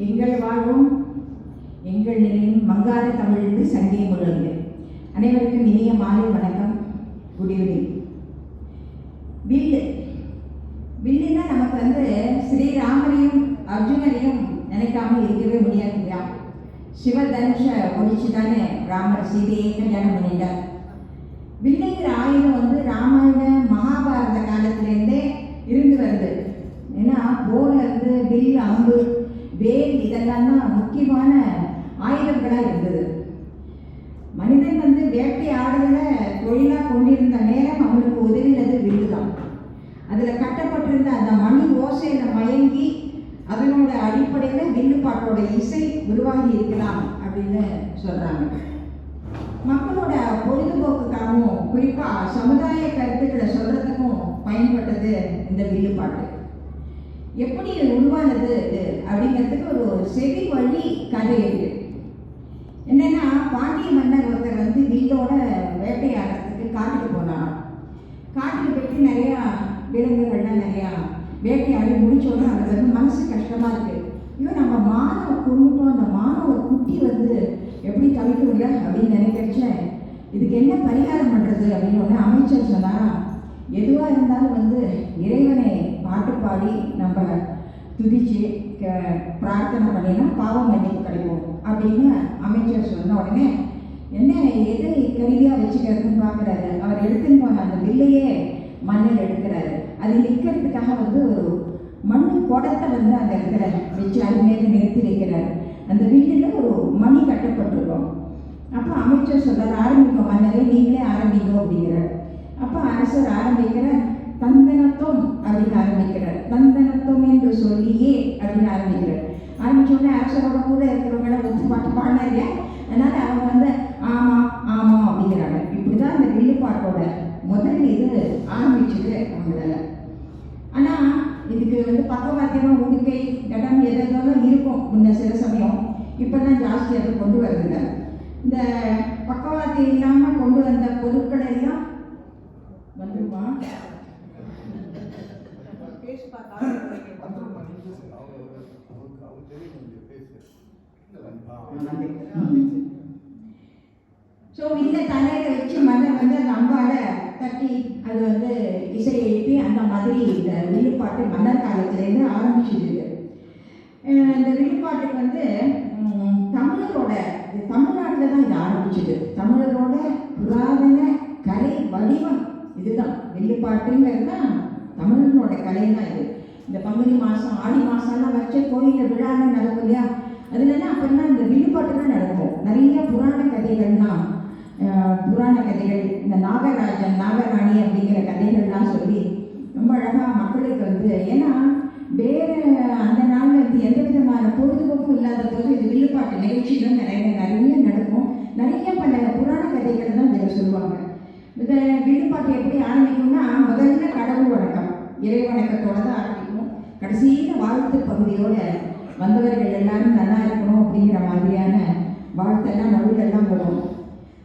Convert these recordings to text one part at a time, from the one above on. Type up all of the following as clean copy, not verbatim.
எங்கள் வாழ்வும் எங்கள் நிலையும் மங்காத தமிழுக்கு சங்கே முழங்கு. அனைவருக்கும் இனிய மாலை வணக்கம். Good evening. வில்லுன்னா நமக்கு ஸ்ரீராமரையும் அர்ஜுனரையும் நினைக்காம இருக்கவே முடியாது இல்லையா? சிவதனுஷ ஒழிச்சு தானே ராமர் சீதையை கல்யாணம் பண்ணிட்டார். வில்லுங்கிற ஆயுதம் ராமாயண மகாபாரத காலத்திலேருந்தே இருந்து வருது. ஏன்னா போல வில், அம்பு, வேல் இதெல்லாம் தான் முக்கியமான ஆயுதங்களாக இருந்தது. மனிதன் வேட்டையாடுதல தொழிலாக கொண்டிருந்த நேரம் அவனுக்கு உதவினது வில்லு தான். அதில் கட்டப்பட்டிருந்த அந்த மணி ஓசையில் மயங்கி அதனோட அடிப்படையில் வில்லுப்பாட்டோட இசை உருவாகி இருக்கலாம் அப்படின்னு சொல்கிறாங்க. மக்களோட பொழுதுபோக்குக்காகவும் குறிப்பாக சமுதாய கருத்துக்களை சொல்கிறதுக்கும் பயன்பட்டது இந்த வில்லுப்பாட்டு. எப்படி உருவானது அப்படிங்கிறதுக்கு ஒரு செவி வழி கதை இருக்கு. என்னன்னா, பாண்டிய மன்னர் ஒருத்தர் வில்லோட வேட்டையாடுறதுக்கு காட்டுக்கு போனாங்க. காட்டுக்கு போயிட்டு நிறையா விலங்குகள்லாம் நிறையா வேட்டையாடி முடிச்சோன்னா அவருக்கு மனசு கஷ்டமா இருக்கு. ஐயோ, நம்ம மானவை கொண்டுட்டோம், அந்த மானவை குட்டி எப்படி தவிக்கவில்லை அப்படின்னு நினைக்கிறச்சேன். இதுக்கு என்ன பரிகாரம் பண்ணுறது அப்படின்னு அமைச்சர் சொன்னாரா, எதுவாக இருந்தாலும் இறைவனை பாட்டு பாடி நம்ம துதிச்சு பிரார்த்தனை பண்ணினா பாவம் மன்னிப்பு கிடைக்கும் அப்படின்னு அமைச்சர் சொன்ன உடனே என்ன எது கருவியாக வச்சுக்கிறதுன்னு பார்க்குறாரு. அவர் எடுத்துன்னு போன அந்த வில்லையே மண்ணில் எடுக்கிறாரு. அது நிற்கிறதுக்காக ஒரு மண் குடத்தை அந்த இடத்துல வச்சு அது மேலே நிறுத்தி வைக்கிறாரு. அந்த வில்லில் ஒரு மணி கட்டப்பட்டிருக்கோம். அப்போ அமைச்சர் சொல்கிறார், ஆரம்பிக்கும் மன்னரே, நீங்களே ஆரம்பிக்கும் அப்படிங்கிறார். அப்போ அரசர் ஆரம்பிக்கிற தந்தனத்துவம் அப்படின்னு ஆரம்பிக்கிறார். தந்தனத்துவம் என்று சொல்லியே அப்படின்னு ஆரம்பிக்கிறார். ஆரம்பிச்சோடனே அரசரோட கூட இருக்கிறவங்கள ஒத்து பாட்டு பாடினாரு. அதனால அவங்க ஆமாம் ஆமாம் அப்படிங்கிறாங்க. இப்படிதான் அந்த வில்லுப்பாட்டோட முதல் இது ஆரம்பிச்சது அவங்களால. ஆனால் இதுக்கு பக்கவாத்தியமாக உடுக்கை கடம் எதெல்லாம் இருக்கும் முன்ன சில சமயம். இப்போதான் ஜாஸ்தி அதை கொண்டு வருதுல்ல. இந்த பக்கவாத்தியம் இல்லாமல் கொண்டு வந்த பொருட்கள் எல்லாம் வந்துருமா? ஸோ இந்த தலையில வச்சு மன்னர் அந்த அம்பால தட்டி அது இசை எழுப்பி அந்த மாதிரி இந்த வில்லுப்பாட்டு மன்னர் காலத்திலேருந்து ஆரம்பிச்சிருக்கு. இந்த வில்லுப்பாட்டுக்கு தமிழரோட தமிழ்நாட்டில் தான் இது ஆரம்பிச்சது. தமிழரோட புராதன கலை வடிவம் இதுதான். வில்லுப்பாட்டுங்கிறது தான் தமிழனோட கலை தான் இது. இந்த பங்குனி மாதம் ஆடி மாதம்லாம் வச்ச கோயிலில் விழாலாம் நடக்கும் இல்லையா? அதுலலாம் அப்போல்லாம் இந்த வில்லுப்பாட்டு தான் நடக்கும். நிறைய புராண கதைகள்லாம் இந்த நாகராஜன் நாகராணி அப்படிங்கிற கதைகள்லாம் சொல்லி ரொம்ப அழகாக மக்களுக்கு ஏன்னா வேறு அந்த நாளில் எந்த விதமான பொழுதுபோக்கும் இல்லாத போது இது வில்லுப்பாட்டு நிகழ்ச்சிகள் நிறைய நடக்கும். நிறைய பல புராண கதைகள் தான் இதில் சொல்லுவாங்க. இந்த வில்லுப்பாட்டு எப்படி ஆரம்பிக்கும்னா, முதல்ல கடவுள் வணக்கம், இறை வணக்கத்தோட தான் ஆரம்பிக்கும். கடைசியில் வாழ்த்து பகுதியோட வந்தவர்கள் எல்லாரும் நல்லா இருக்கணும் அப்படிங்கிற மாதிரியான வாழ்த்தெல்லாம் நடுவிலெல்லாம் வரும்.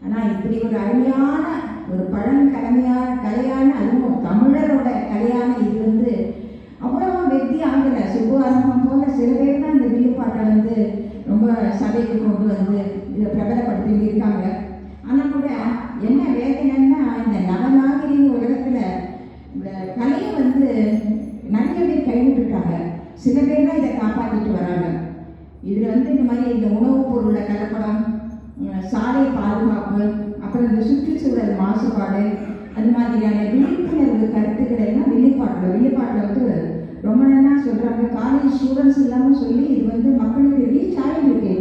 ஆனால் இப்படி ஒரு அருமையான ஒரு பழங்கலைமையான கலையான, அதுவும் தமிழரோட கலையான இது அவ்வளவா வெற்றி ஆகலை. சுப்புவாரம்பம் போல சில பேர் தான் இந்த வில்லுப்பாட்டை ரொம்ப சபைக்கு கொண்டு இதை பிரபலப்படுத்தி இருக்காங்க. ஆனால் கூட என்ன வேதனைன்னா, இந்த நவநாகரிக உலகத்தில் இந்த கலையை நிறைய பேர் கைவிட்டுருக்காங்க. சில பேர் தான் இதை காப்பாற்றிட்டு வராங்க. இதில் இந்த மாதிரி இந்த உணவுப் பொருளை கலப்படம், சாலை பாதுகாப்பு, அப்புறம் இந்த சுற்றுச்சூழல் மாசுபாடு, அது மாதிரியான விழிப்புணர்வு கருத்துக்களை எல்லாம் வில்லுப்பாட்டில் ரொம்ப நல்லா சொல்கிறாங்க. காலேஜ் ஸ்டூடெண்ட்ஸ் இல்லாமல் சொல்லி இது மக்களுக்கு ரீச் ஆகிருக்கு.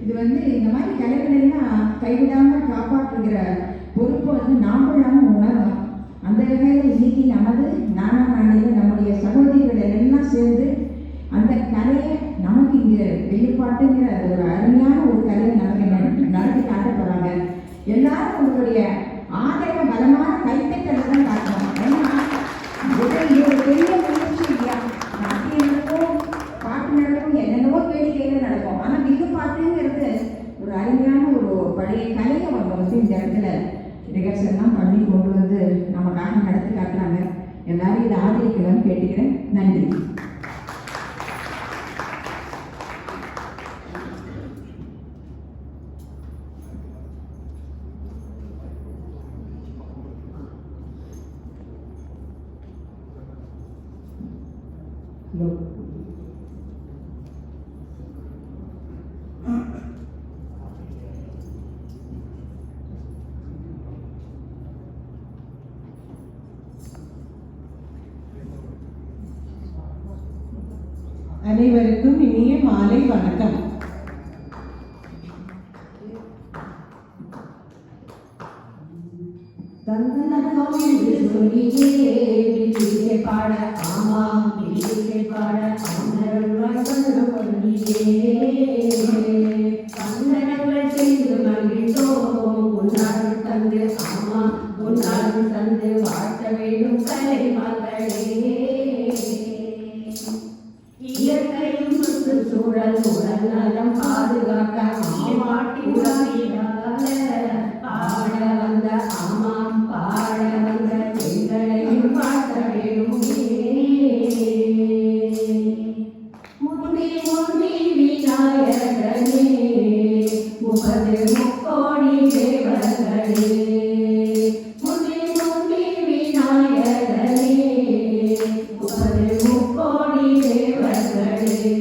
இது இந்த மாதிரி கலைகளெல்லாம் கைவிடாமல் காப்பாற்றுகிற பொறுப்பை நாமளாம உணரணும். அந்த வகையில் இன்னைக்கு நமது நாணயத்தில் நம்முடைய சகோதரிகள் எல்லாம் சேர்ந்து அந்த கலையை நமக்கு இங்கே வில்லுப்பாட்டுங்கிற அது ஒரு அருமையான ஒரு கலையை நமக்கு நடத்தி காட்ட போகிறாங்க. எல்லாரும் உங்களுடைய ஆதரவு பலமான கைத்தட்டலை தான் காட்டணும். ஏன்னா இது ஒரு பெரிய முயற்சி இல்லையா? நாட்டியங்களுக்கும் பாட்டு நடக்கும், என்னென்னவோ கேளிக்கையில் நடக்கும். ஆனால் வில்லுப்பாட்டுங்கிறது ஒரு அருமையான ஒரு பழைய கலையை அவங்க இந்த இடத்துல ரிஹர்சல்லாம் பண்ணி கொண்டு நமக்காக நடத்தி காட்டுறாங்க. எல்லாரும் இதை ஆதரிக்கணும்னு கேட்டுக்கிறேன். நன்றி. அனைவருக்கும் இனிய மாலை வணக்கம். பாட ஆமாம் பாட கண்ணனங்கள் செய்து மகிழ்ந்தோம் உன்னாரும் தந்து ஆமாம் உன்னாரும் தந்து வாழ்த்த வேண்டும் கலை மகளே. இயற்கையும் சுற்றுச்சூழல் உடல் நலம் பாதுகாக்க ஆமாட்டி பாட வந்த ஆமாம் பாட வந்த பெண்களையும் பார்த்த வேணும். முந்தி முந்தி விநாயகனே முப்பது முக்கோடி தேவர்களே. முந்தி முந்தி விநாயகனே முப்பது முக்கோடி தேவர்களே.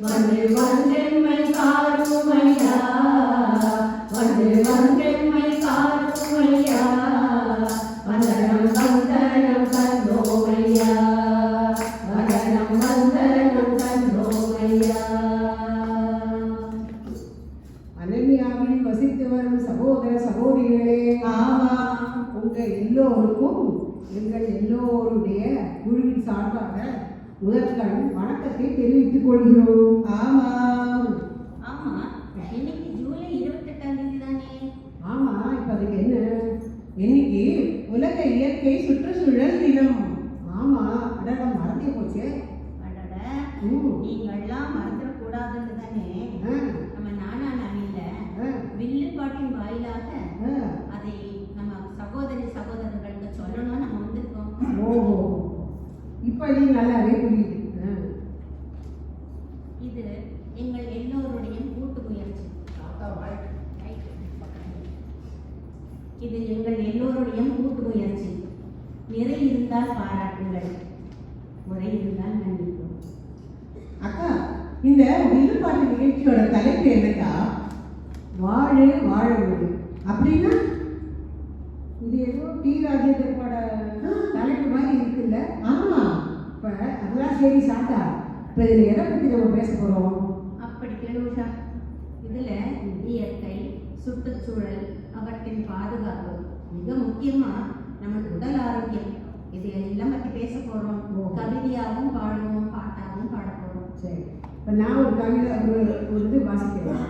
வந்து வந்தெம்மை காருமையா வந்து வந்தெம்மை காருமையா வந்தனம் வந்தனம் தந்தோமையா வந்தனம் வந்தனம் தந்தோமையா. அனன்யாவில் வசித்து வரும் சகோதர சகோதரிகளே, உங்க எல்லோருக்கும் எங்கள் எல்லோருடைய குழுவின் சார்பாக முதற்கண் வணக்கத்தை தெரிவித்துக் கொள்கிறோம். ஆமாம், இன்னைக்கு ஜூலை 28ஆம் தேதி தானே? ஆமா, இப்ப அதுக்கு என்ன? இன்னைக்கு உலக இயற்கை சுற்றுச்சூழல் தினம். ஆமா, அட மறந்தே போச்சே. நீங்கள்லாம் மறந்துடக்கூடாதுன்னு தானே நம்ம நானா நானில வில்லுப்பாட்டின் வாயிலாக அதை நம்ம சகோதரர்களுக்கு சொல்லணும் நம்ம வந்திருக்கோம். ஓஹோ, இப்படி நல்லாவே புரியுது. இது எங்கள் எல்லோருடைய கூட்டு முயற்சி. இது எங்கள் எல்லோருடைய கூட்டு முயற்சி. நிறை இருந்தால் பாராட்டுங்கள், முறை இருந்தால் நன்றிப்போம். அக்கா, இந்த வில்லுப்பாட்டு நிகழ்ச்சியோட தலைப்பு என்னக்கா? வாழு வாழ விடு. அப்படின்னா இது ஏதோ டி ராஜேந்திரனோட தலைப்பு மாதிரி இருக்குல்ல? ஆமா, இப்ப அதெல்லாம் சரி சாட்டா. இப்ப இதுல எதை பத்தி நம்ம பேச போறோம்? அப்படி கேளுஷா. இதுல இயற்கை சுற்றுச்சூழல் அவற்றின் பாதுகாப்பு, மிக முக்கியமா நமக்கு உடல் ஆரோக்கியம், இது எல்லாம் பத்தி பேச போறோம். கவிதையாகவும் பாடுவோம், பாட்டாகவும் பாட போறோம். சரி, இப்ப நான் ஒரு கவிதை வந்து வாசிக்கிறேன்.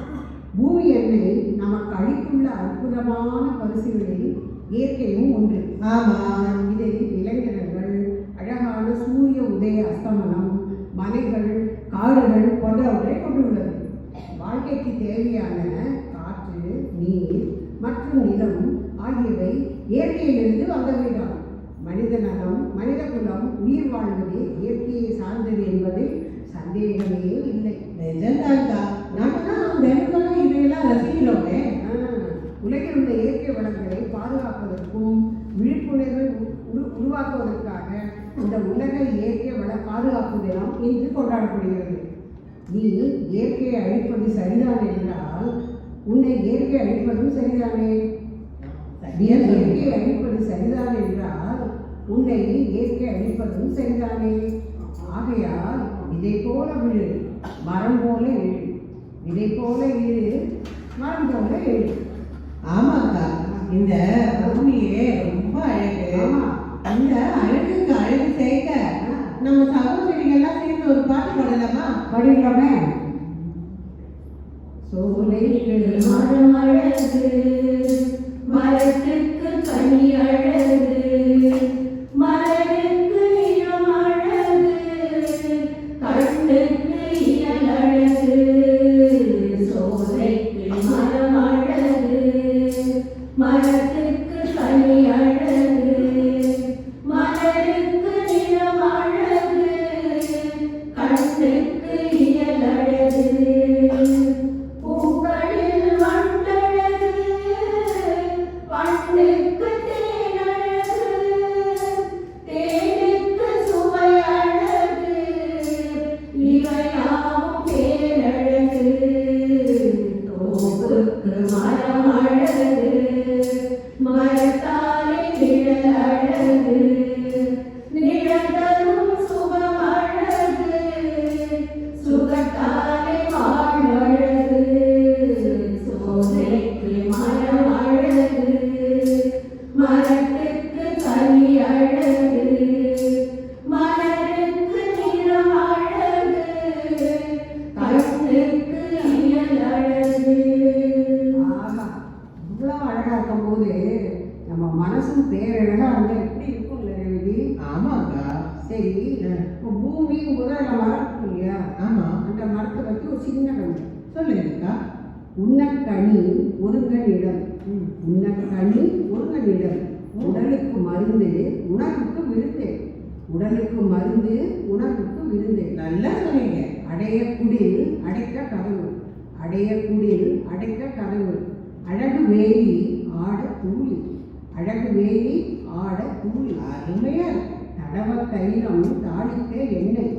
பூமி அன்னை நமக்கு அளித்துள்ள அற்புதமான பரிசுகளில் இயற்கையும் ஒன்று. ஆமாம், இதை விலங்கினங்கள், அழகான சூரிய உதய அஸ்தமனம், மலைகள், காடுகள் போன்றவற்றை கொண்டுள்ளது. வாழ்க்கைக்கு தேவையான காற்று, நீர் மற்றும் நிலம் ஆகியவை இயற்கையிலிருந்து வந்தவைதான். மனித நலம், மனித குலம் உயிர் வாழ்வது இயற்கையை சார்ந்தது என்பதில் சந்தேகமே இல்லை. நாமெல்லாம் இதையெல்லாம் ரசிக்கிறோமே. உலகில் உள்ள இயற்கை வளங்களை பாதுகாப்பதற்கும் விழிப்புணர்வை உருவாக்குவதற்காக இந்த உலக இயற்கை வள பாதுகாப்பு தினம் இன்று கொண்டாடப்படுகிறது. நீ இயற்கையை அழிப்பது சரிதான் என்றால் உன்னை இயற்கை அழிப்பதும் சரிதானே? இயற்கையை அழிப்பது சரிதான் என்றால் உன்னை இயற்கை அழிப்பதும் சரிதானே? ஆகையால் இதை போல விழு, மரம் போல எழு. இதை போல இரு, மரம் போல எழு. ஆமாக்கா, இந்த பூமியே ரொம்ப அழகு. அந்த அழகுக்கு அழகு சேர்க்க நம்ம சகோதரிகள்லாம் சேர்ந்து ஒரு பாட்டு பாடலாமா? பாடிக்கலாமே. சோலைக்கு மரம் அழகு, மரத்துக்கு கனி அழகு, மலருக்கு நிறம் அழகு, கண்ணுக்கு இயல் அழகு. சோலைக்கு மரம் அழகு, மரத்துக்கு கனி அழகு, மலருக்கு நிறம் அழகு, கண்ணுக்கு இயல் அழகு. பூக்களில் வண்டழகு, பண்ணுக்கு தேனழகு, சொல்லுங்கக்கா. உண்ணக்கனி ஒருங்கனிடம். உண்ணக்கனி ஒருங்கனிடம். உடலுக்கு மருந்து உணர்வுக்கு விருந்து. உடலுக்கு மருந்து உணர்வுக்கு விருந்து. நல்லா சொன்னீங்க. அடையக்குடில் அடைக்க கதவு. அடையக்குடில் அடைக்க கதவு. அழகு வேலி ஆட தூளி. அழகு வேலி ஆட தூளி. அருமையா இருக்கு. தடவ தைலம் தாளிக்க எண்ணெய்.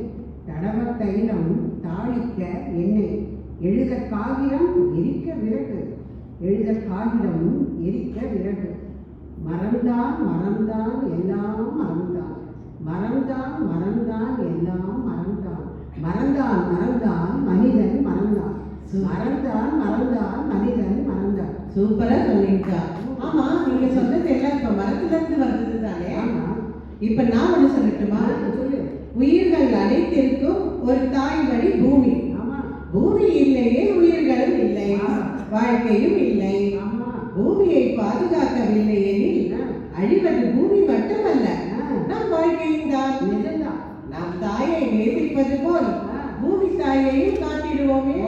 தடவ தைலம் தாளிக்க எண்ணெய். எழுத காகிதம் எரிக்க விறகு. எழுத காகிதம் எரிக்க விறகு. மறந்தான் மறந்தான் எல்லாம் மறந்தான். மறந்தான் மறந்தான் எல்லாம் மறந்தான். மறந்தான் மறந்தான் மனிதன் மறந்தான். மறந்தான் மறந்தான் மனிதன் மறந்தான். சூப்பரா சொன்னீங்கக்கா. ஆமா, நீங்க சொன்னது எல்லாம் இப்ப மரத்துல இருந்து வந்தது தானே? ஆமா. இப்ப நான் ஒண்ணு சொல்லட்டுமா? சொல்லு. உயிர்கள் அனைத்திற்கும் ஒரு தாய் வழி பூமி. ஆமா. பூமி இல்லையே உயிர்களும் இல்லை, வாழ்க்கையும் இல்லை. ஆமா. பூமியை பாதுகாக்கவில்லை எனில் அழிவது பூமி மட்டுமல்ல, நம் வாழ்க்கையும் தான். நிஜம்தான். நாம் தாயை நேசிப்பது போல் பூமி தாயையும் காத்திடுவோமே.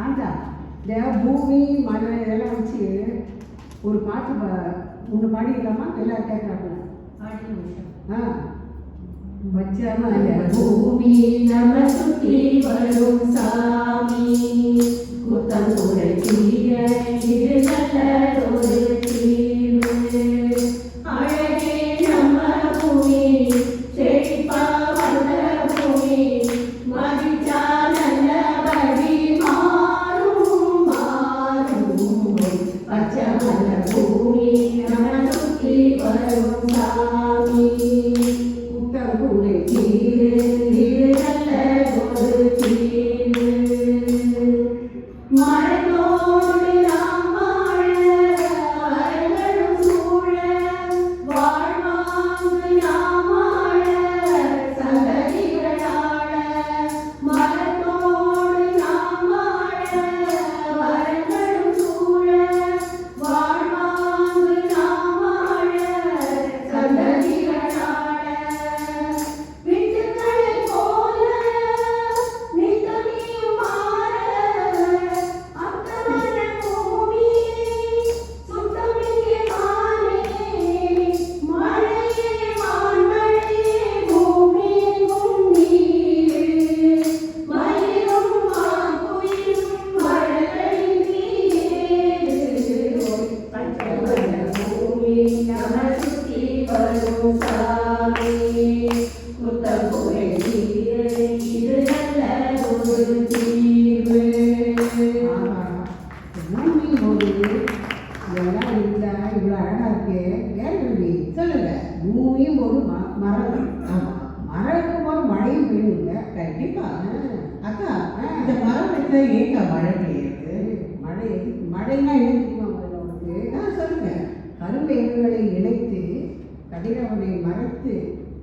ஆண்டா, இந்த பூமி மலை இதெல்லாம் வச்சு ஒரு பாட்டு ஒன்று பாடிக்கலாமா? எல்லாம் கேட்குறாங்க. வச்சாம பூமி நம சுற்றி வரும் சாமி குத்தம் உரைத்தீர இது நல்லதொரு தீர்வு. அழகே நம்ம பூமி செழிப்பா வந்த பூமி மதிச்சா நல்லபடி மாறும் மாறும். பச்சை மல பூமி நம சுற்றி வரும் சாமி புத்தம் கூட தீரு இது நல்லதொரு தீர்வு. மரத்தோடு நாம் வாழ மரங்களும் சூழ வாழ்வாங்கு நாம் வாழ சந்ததிகளாள. மரத்தோடு நாம் வாழ மரங்களும் சூழ வாழ்வாங்கு நாம் வாழ சந்ததிகளாள. விட்டுக்களைப் போல நித்தமியும் மாற அத்தமன பூமி சுத்தமிங்கே மாறே. மழையே வான்மழையே பூமி எங்கும் நீரே. மயிலும் மாங்குயிலும் மழலையின் நீரே. பச்சைமல பூமி நம சுற்றி வரும் சாமி குத்தம் குறைத்தீர இது நல்லதொரு தீர்வு. பூமி போது இதெல்லாம் இல்லை, இவ்வளோ அழகா இருக்கு. ஏன் சொல்லி சொல்லுங்க. பூமியும் ஒரு மரம். ஆமா, மரத்துக்கு போது மழையும் பெய்யுங்க. கண்டிப்பா. அக்கா, இந்த மரம் வச்சா ஏக்கா மழை பெய்யுது? மழை எதுக்கு? மழைன்னா என்ன தெரியுமா முதல்ல உனக்கு? சொல்லுங்க. கரும்பேடுகளை இணைத்து கதிரவனை மறைத்து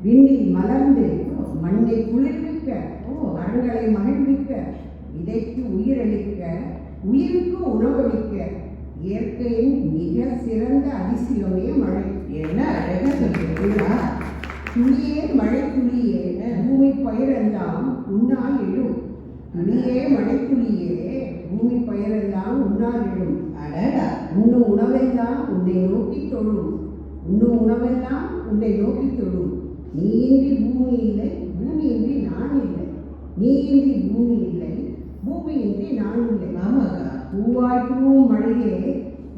விண்ணில் மலர்ந்து மண்ணை குளிர்விக்க மரங்களை மகிழ்விக்க விதைக்கு உயிரளிக்க உயிருக்கு உணவளிக்க இயற்கையின் மிக சிறந்த அதிசயமே மழை. என்ன அழகா சொல்றீங்களா? துளியே மழை துளியே பூமி பயிரெல்லாம் உன்னால் எழும். துளியே மழை துளியே பூமி பயிரெல்லாம் உன்னால் எழும். அடடா, உண்ணும் உணவெல்லாம் உன்னை நோக்கி தொழும். உண்ணும் உணவெல்லாம் உன்னை நோக்கி தொழும். நீயின்றி பூமி இல்லை, பூமியின்றி நான் இல்லை. நீயின்றி பூமி இல்லை, பூமியின்றி நான் இல்லை. ஆமாக்கா. பூவாய் தூவும் மழையே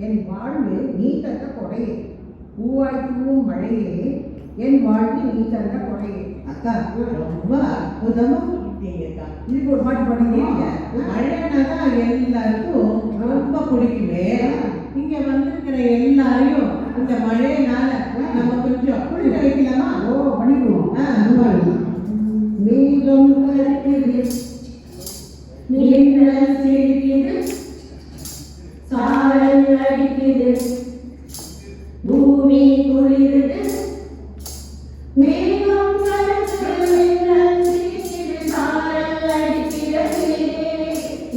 என் வாழ்வு நீ தந்த கொடையே. பூவாய் தூவும் மழையே என் வாழ்வு நீ தந்த கொடையே. அக்கா, ரொம்ப அற்புதமா சொல்லிட்டீங்கக்கா. இதுக்கு ஒரு பாட்டு பாடுங்க. மழைனாதான் எல்லாருக்கும் ரொம்ப பிடிக்குமே. இங்க வந்திருக்கிற எல்லாரையும் இந்த மழையினால நம்ம கொஞ்சம் குளிர வைக்கலாமா? பண்ணிடுவோம். மேகம் கருக்குது மின்னல் சிரிக்குது சாரல் அடிக்குது பூமி குளிருது. மேகம் கருக்குது மின்னல் சிரிக்குது சாரல் அடிக்கிறது.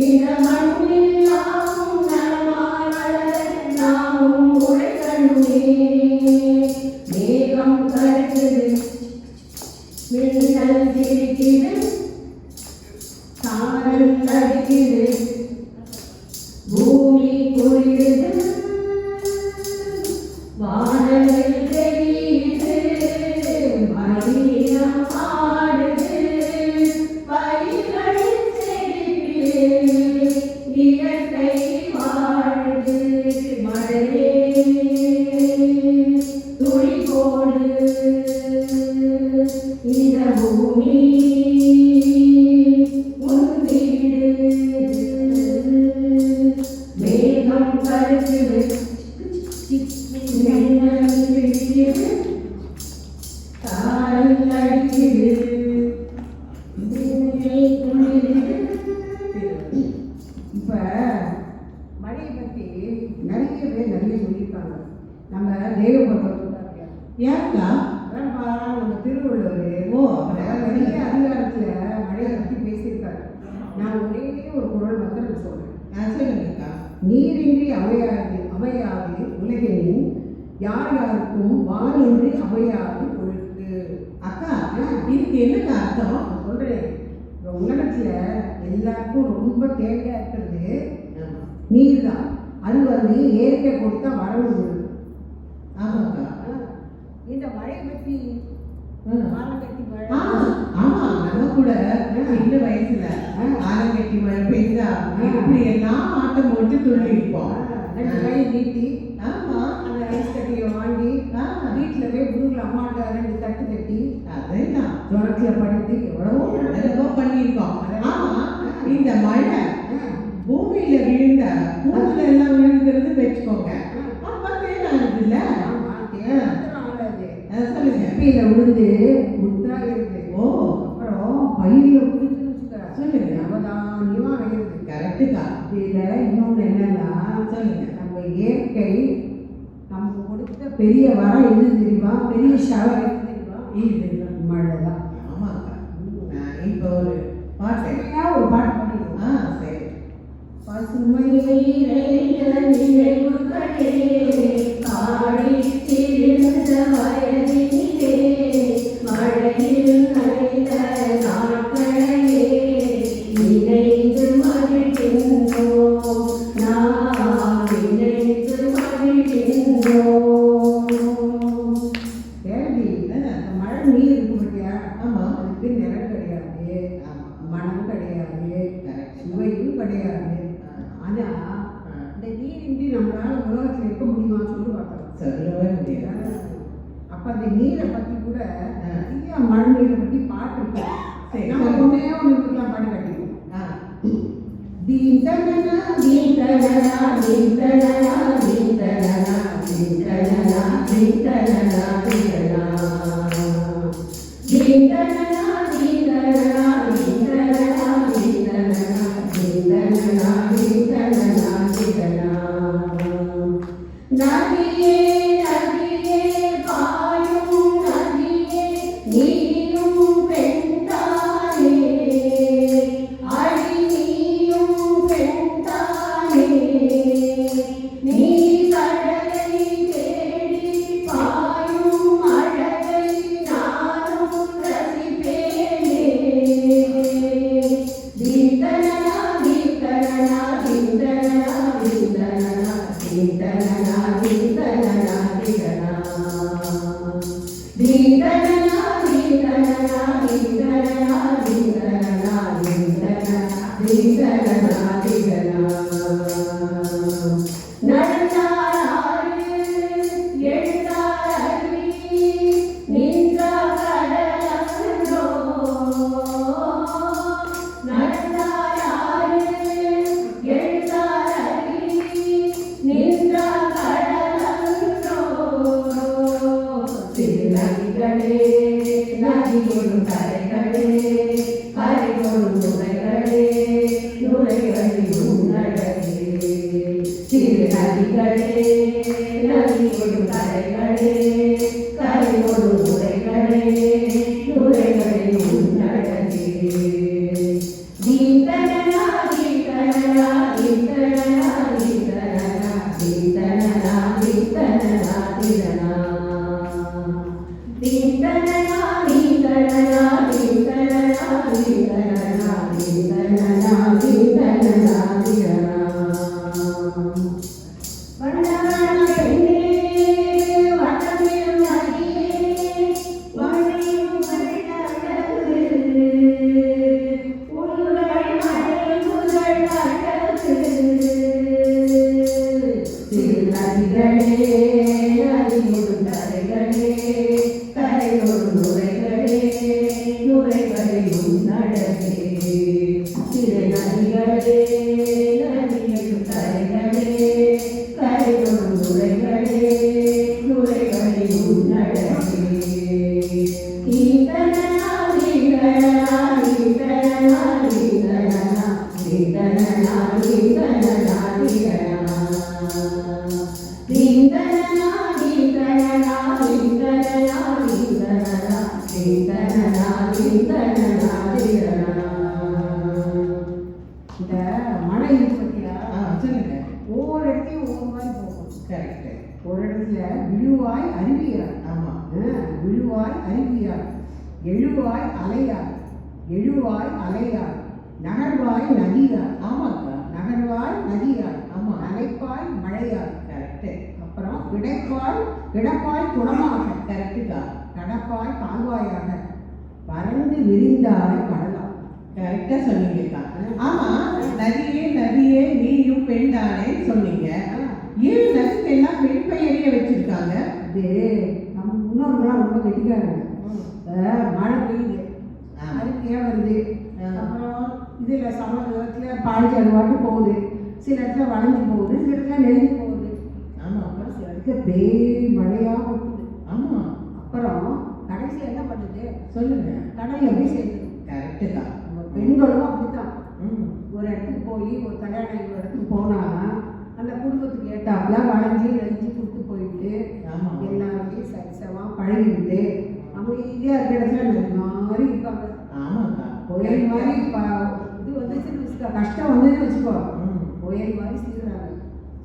இந்த மண்ணில் நாமும் நலமாய் வளர நாமும் உழைக்கணுமே. மேகம் கருக்குது மின்னல் சிரிக்குது சாரல் அடிக்குது யார் யாருக்கும் வானின்றி அமையாது ஒழுக்கு. அக்கா இதுக்கு என்னக்கா அர்த்தம்? நான் சொல்றேன், இந்த உலகத்துல எல்லாருக்கும் ரொம்ப தேவையா இருக்கிறது நீர் தான். அது இயற்கை கொடுத்தா வரவு விடும். ஆமாக்கா. இந்த மழையை பற்றி ஆலங்கட்டி மழை, ஆமா நம்ம கூட சின்ன வயசுல ஆலங்கட்டி மழை பெய்தா இப்படி எல்லாம் ஆட்டம் போட்டு துள்ளி இருப்போம். ரெண்டு கையை நீட்டி ஆமா அந்த ஐஸ் கட்டியை வாங்கி வீட்டில் போய் புதுல அம்மாட்ட 2 தட்டு கட்டி அதேதான் ஜுரத்துல படுத்து எவ்வளவோ பண்ணியிருக்கோம். ஆமா இந்த மழை பூமியில விழுந்த பூமியில எல்லாம் விழுங்கிறது வச்சுக்கோங்க. அப்ப தேனாகுது இல்ல? சொல்லுங்க. கீழே விழுந்து முத்தா இருக்கு. ஓ அப்புறம் பயிரில் விழுந்துன்னு வச்சுக்க, சொல்லுங்க. அவதானியமா விழுது. கரெக்டுக்கா. இதுல இன்னொன்று என்னன்னா, சொல்லுங்க. நம்ம இயற்கை நமக்கு கொடுத்த பெரிய வரம் எது தெரியுமா? பெரிய ஷவர் எது தெரியுமா? இது மழை தான். ஆமாக்கா. இப்போ ஒரு பாட்டு ஒரு பாட்டு பண்ணிடுவோம். சரி. பசுமை மழை நீர் இருக்கு பத்தியா? ஆமா. அதுக்கு நிறம் கிடையாது, மனம் கிடையாது, சுவையும் கிடையாது. ஆனா இந்த நீரின்றி நம்மளால உலகத்தில் இருக்க முடியுமா சொல்லி பார்க்கலாம். சொல்லவே முடியாது. அப்ப அந்த நீரை பத்தி கூட நிறைய மழை நீரை பத்தி பாட்டு இருக்கு. சரி. நம்ம ஒன்னே ஒன்றுக்கெல்லாம் பாட்டு கட்டிக்குவோம். தீந்தனா தீந்தனா தீந்தனா தீந்தனா தீந்தனா தீந்தனா தீந்தனா தீந்தனா தீந்தனா தீந்தனா தீந்தனா தீந்தனா தீந்தனா நதியே நதியே பாயும் நதியே நீரும் பெண்தானே அடி நீயும் பெண்தானே நீ கடலை தேடி பாயும் அழகை நானும் ரசிப்பேனே தீந்தனா தீந்தனா தீந்தனா தீந்தனா தீந்தனா தீந்தனா தீந்தனா தீந்தனா தீந்தனா தீந்தனா தீந்தனா தீந்தனா தீந்தனா நடந்தாரு எழுந்தாரு நின்றார் கடலோ நடந்தாரு எழுந்தாரு நின்றார் கடலோ திருநதிகளே நதிகளும் கரைகளே கரைகளும் நுரைகளே நுரைகளில் உன்னழகே திருநதிகளே நதிகளும் கரைகளே கரைகளும் நுரைகளே நுரைகளில் உன்னழகே தீந்தனா தீந்தனா தீந்தனா தீந்தனா தீந்தனா தீந்தனா தீந்தனா தீந்தனா தீந்தனா தீந்தனா தீந்தனா தீந்தனா தீந்தனா தீந்தனா வண்ணவன பெண்ணே வண்ணமிடும் நதியே வழியும் வழிநடவு உங்கள் மழை முதல் அழகு திருநதிகளே நதியோடும் கரைகளே கரையோடும் நுரைகளே நுரைகளில் உன்னழகே திருநதிகளே நதியோடும் கரைகளே கரையோடும் நுரைகளே நுரைகளில் உன்னழகே தீந்தனா தீந்தனா தீந்தனா தீந்தனா தீந்தனா தீந்தனா தீந்தனா தீந்தனா தீந்தனா தீந்தனா தீந்தனா தீந்தனா தீந்தனா இந்த மழை இருக்கு பத்தியா? சொல்லுங்க. ஒவ்வொரு இடத்தையும் ஒவ்வொரு மாதிரி போகும். கரெக்ட். ஒரு இடத்துல விடிவு விழுவாய் அருவியார். ஆமா. விழுவாய் அருவியார். எழுவாய் அலையார். எழுவாய் அலையார். நகர்வாய் நதியார். ஆமாக்கா. நகர்வாய் நதியார். ஆமா. நனைப்பாய் மழையார். கரெக்ட். அப்புறம் கிடப்பாய் குளமாக. கரெக்டுக்கா. கடப்பாய் கால்வாயாக. பறந்து விரிந்தாய் கடலா. கரெக்டா சொன்னீங்கக்கா. ஆமா, நதியே நதியே நீயும் பெண் தானே சொன்னீங்க. ஏன் நதிக்கெல்லாம் பெண் பெயரையே வச்சிருக்காங்க? இது நம்ம முன்னோர்கள்லாம் ரொம்ப கெட்டிக்காரங்க. மழை பெய்யுது, அருவியாக வருது, அப்புறம் இதில் சமூகத்தில் பாய்ச்சல் வாட்டு போகுது, சில இடத்துல வளைஞ்சு போகுது, சில இடத்துல நெளிஞ்சு போகுது. ஆமா. அப்புறம் சில இடத்துல பேய் மழையாக கொட்டுது. ஆமா. அப்புறம் கடைசியில் என்ன பண்ணுது? சொல்லுங்க. கடலில் போய் சேர்ந்துது. கரெக்டுக்கா. பெண்களும் அப்படித்தான். ஒரு இடத்துக்கு போய் ஒரு கல்யாணம் ஒரு இடத்துக்கு போனாங்கன்னா அந்த குடும்பத்துக்கு ஏற்றாப்புல வளைஞ்சி நெளிஞ்சு கொடுத்து போயிட்டு எல்லாருமே சரிசமா பழகிட்டு அமைதியாக இருக்கிற இடத்துல மாதிரி இருப்பாங்க. ஆமாக்கா. புயல் மாதிரி இது வந்துச்சுன்னு வச்சுக்கோ, கஷ்டம் வந்துன்னு வச்சுக்கோ, புயல் மாதிரி சீர்றாங்க.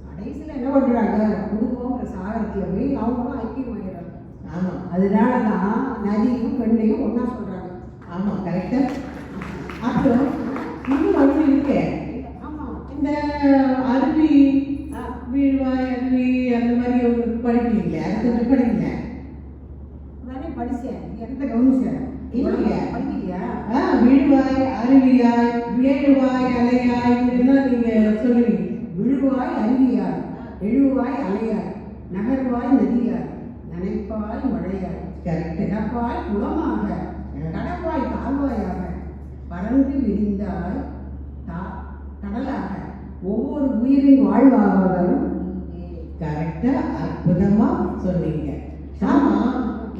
கடைசியில் என்ன பண்ணுறாங்க? குடும்பங்கிற சாகரத்தில் போய் அவங்களும் ஐக்கியமாயிடுறாங்க. ஆமாம். அதனால தான் நதியும் பெண்ணையும் ஒன்றா சொல்கிறாங்க. ஆமாம், கரெக்டா. அப்புறம் இன்னும் ஒன்று இருக்கு. ஆமாம். இந்த அருவி வீழ்வாய் அருவி அந்த மாதிரி உங்களுக்கு படிக்கிறீங்க, அது கொஞ்சம் படிக்கல. நானே படித்தேன், எந்த கவனிச்சேன் இல்லையா? படிக்கலையா? வீழ்வாய் அருவியாய் வேழுவாய் அலையாய் இதெல்லாம் நீங்க சொல்லுவீங்க. விழுவாய் அருவியார். எழுவாய் அலையார். நகர்வாய் நதியார். நனைப்பாய் மழையார். கிடப்பாய் குளமாக. கடப்பாய் கால்வாயாக. பறந்து விரிந்தாய் கடலாக. ஒவ்வொரு உயிரின் வாழ்வாதாரம். கரெக்டா, அற்புதமா சொன்னீங்க. ஆமா,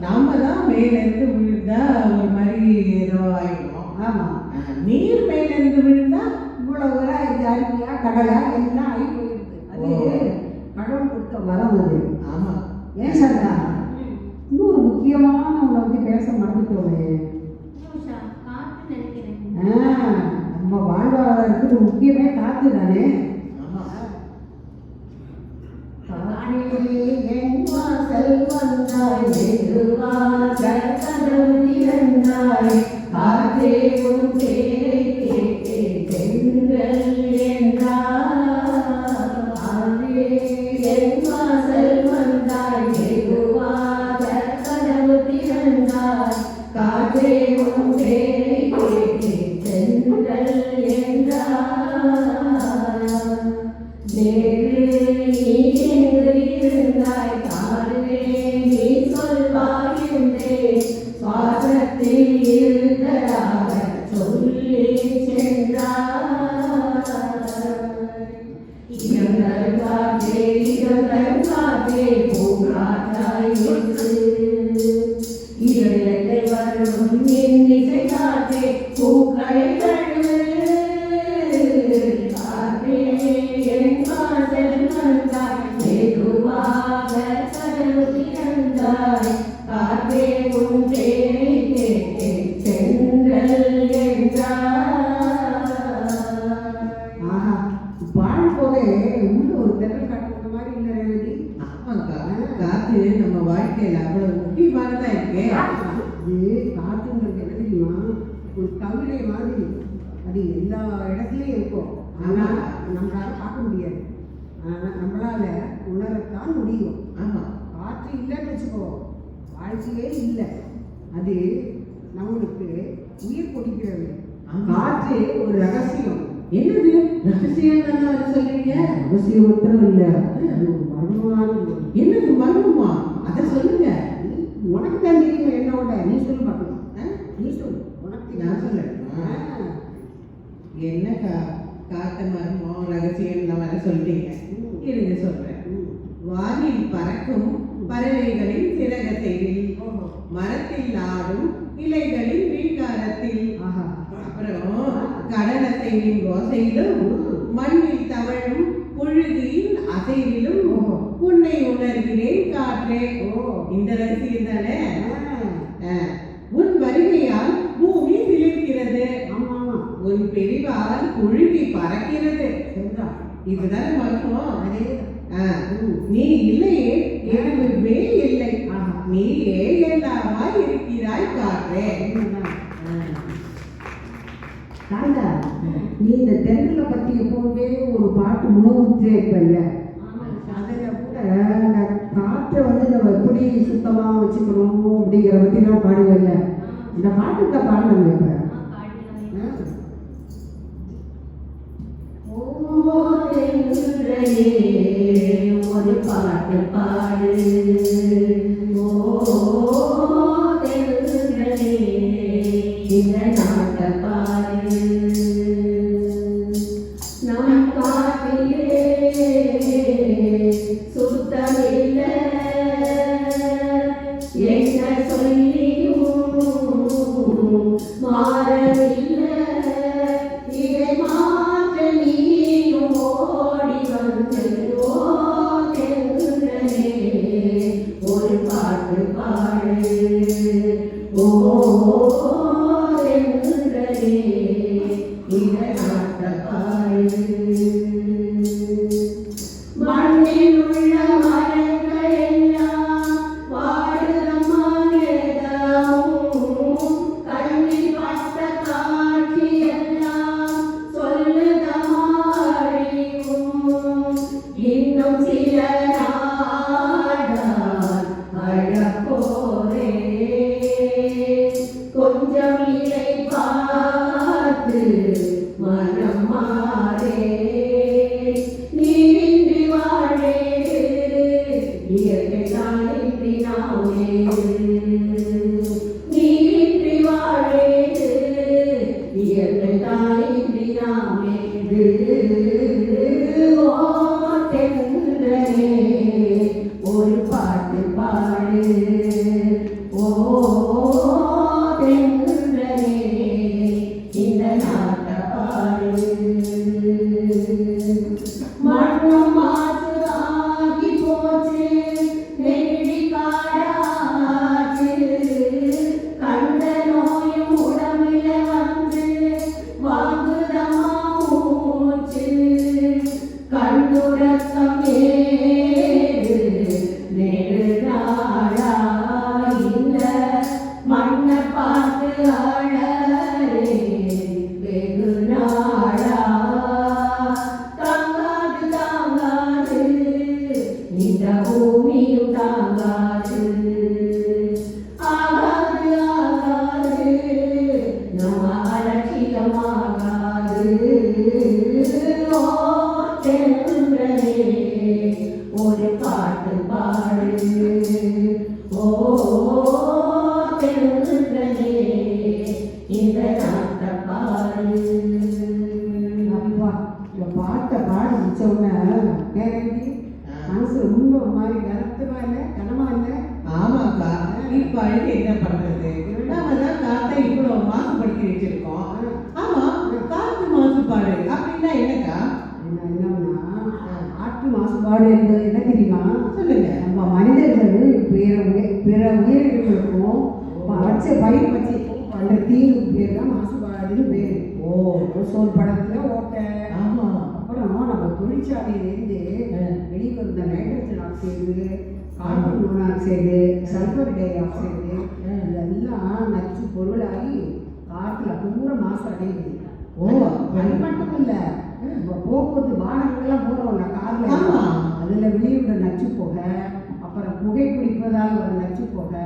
நாம தான் மேல இருந்து விழுந்தா ஒரு மாதிரி ஏதோ ஆயிடும். ஆமா. நீர் மேல இருந்து விழுந்தா இவ்வளவு இது அருவியா கடலா எல்லாம் ஆகி போயிடுது. அது கடவுள் கொடுத்த வரம் அது. ஆமா. ஏன் சார் இன்னொரு முக்கியமான ஒன்றை பற்றி பேச மறந்துட்டோமே. காற்று நினைக்கிறேன். நம்ம வாழ்வாதாரத்துக்கு முக்கியமே காற்று தானே. என் வாசல் வந்தாய், மெதுவாசல் கதவு திறந்தாய், காற்றே உன் பேரை கேட்டேன் தென்றல் என்றாய். என் வாசல் வந்தாய், மெதுவாசல் கதவு திறந்தாய், காற்றே உன் பேரை கேட்டேன் தென்றல் என்றாய். இருந்தாய் காடுவே நீ சொல்வாயுண்டே, சுவாசத்தில் இருந்ததாக சொல்லி சென்றாய். இதங்கள் காற்றே பூங்காற்றாய் என்று இதழை வரும் என் இசை காற்றே பூக்களை தழுவு. காற்றே என் வாசல் வந்தாய், மெதுவாக கதவு திறந்தாய், காற்றே உன் பேரை கேட்டேன் தென்றல் என்றாய். வாழ்போதே உள்ள ஒரு திறல் காட்டுற மாதிரி இல்லை ரேவதி? ஆமாக்கா, காற்று நம்ம வாழ்க்கையில அவ்வளவு முக்கியமானதா இருக்கு. இது காற்றுங்கிறது என்ன தெரியுமா? ஒரு கவிதை மாதிரி. அது எல்லா இடத்துலையும் இருக்கும். ஆனால் நம்மளால பார்க்க முடியாது. ஆனால் நம்மளால உணரத்தான் முடியும். ஆமாம். காற்று இல்லைன்னு வச்சுக்கோ, வாழ்க்கையே இல்லை. அது நம்மளுக்கு உயிர் கொடுக்கிறது. காற்று ஒரு ரகசியம். என்னது ரகசியம் சொல்றீங்க? ரகசியம் மாத்திரம் இல்லை, அது ஒரு மர்மமானது. என்னது மர்மமா? அதை சொல்லுங்க. உனக்கு தான் தெரியும் என்னோட. நீ சொல்லு பார்க்கலாம். நீ சொல்லு. உனக்கு நான் சொல்ல என்ன காத்த மர்மம் ரகசியம் வர சொல்றீங்க? இருங்க சொல்றேன். வானில் பறக்கும் பறவைகளின் சிறகத்தையில், மரத்தில் ஆடும் இலைகளின் வீழ்காரத்தில், அப்புறம் கடலசைவின் ஓசையிலும் மண்ணில் தவழும் புழுதியின் அசைவிலும் உன்னை உணர்கிறேன் காற்றே. இந்த ரகசியம் தானே? உன் வருகையால் பூமி சிலிர்க்கிறது, உன் பிரிவால் புழுதி பறக்கிறது. இதுதானே மர்மம். நீ இல்லையே எதுவுமே இல்லை. நீயே எல்லாமாய் இருக்கிறாய் காற்றே. தாண்டா, நீ இந்த தென்னலை பத்தி எப்போதே ஒரு பாட்டு முழுவதே இருப்பல்ல, அதில் கூட காற்றை வந்து நம்ம எப்படி சுத்தமாக வச்சுக்கணும் அப்படிங்கிற பற்றிலாம் பாடுவல்ல. இந்த பாட்டுக்கு தான் பாடணும் இப்போ. ஒரு பாட்டு பாடு, ஓ தென்றலே இந்த நாட்டை பாடு. நம் காட்டிலே சுத்தமில்லை, என்ன சொல்லியும் மாறவில்லை. இதை மாற்ற நீயும் ஓடி வந்து, ஓ தென்றலே ஒரு பாட்டு பாடு, ஓ தென்றலே இந்த நாட்டை பாடு. மண்ணில் உள்ள மரங்கள் எல்லாம் வாழுதம்மா நேதமும், கண்ணில் பட்ட காட்சி எல்லாம் சொல்லுதம்மா அறிவும். இன்னும் சில நாடால் அழப்போரே, கொஞ்சம் இதை பார்த்து மனம் மாறே. நீரின்றி வாழேது, இயற்கை தானின்றி நாமேது. நீரின்றி வாழேது, இயற்கை தானின்றி நாமேது. ஓ தென்றலே ஒரு பாட்டு பாடு, ஓ தென்றலே இந்த நாட்டை பாடு. மண்ணும் மாசு ஆகி போச்சு, நெருடி காடாச்சு. கண்ட நோயும் உடம்பில வந்து வாங்குதமா மூச்சு. கண்டுறக்கம் ஏது நெடுநாளா, இந்த மண்ணை பார்த்து அழறே வெகு நாளா. தாங்காது தாங்காது இந்த பூமியும் தாங்காது. ஆகாது ஆகாது நம்ம அலட்சியமாகாது. ஓ தென்றலே ஒரு பாட்டு பாடு, ஓ தென்றலே இந்த நாட்டை பாடு. அப்பா, இந்த பாட்டை பாட முடிச்ச உடனே நேரடி மனசு ரொம்ப ஒரு மாதிரி கனத்துமா இல்லை, கனமா இல்லை. ஆமாக்கா, இப்ப அழுது என்ன பண்றது? நாம தான் காத்தை இவ்வளவு மாசுபடுத்தி வச்சிருக்கோம். ஆமா, காற்று மாசுபாடு அப்படின்னா என்னக்கா? என்னன்னா, காற்று மாசுபாடு என்பது என்ன தெரியுமா? சொல்லுங்க. நம்ம மனிதர்கள் பிற உயிரினங்களுக்கும் வச்ச பயிர் வச்சு பண்ற தீங்கு பேர் தான் மாசுபாடுன்னு பேரு. ஓசோன் படத்துல ஓட்டை. ஆமா. அப்புறம் நம்ம தொழிற்சாலையிலேருந்து வெளிவந்த nitrogen oxide, carbon monoxide, sulphur di oxide இதெல்லாம் நச்சு பொருளாகி காற்றுல பூரா மாசு அடையுது. அது மட்டும் இல்லை, இப்போ போக்குவரத்து வாகனங்கள்லாம் போகிறோம்ல காரில், அதில் வெளியிடுற நச்சு புகை, அப்புறம் புகைப்பிடிப்பதால் ஒரு நச்சு புகை,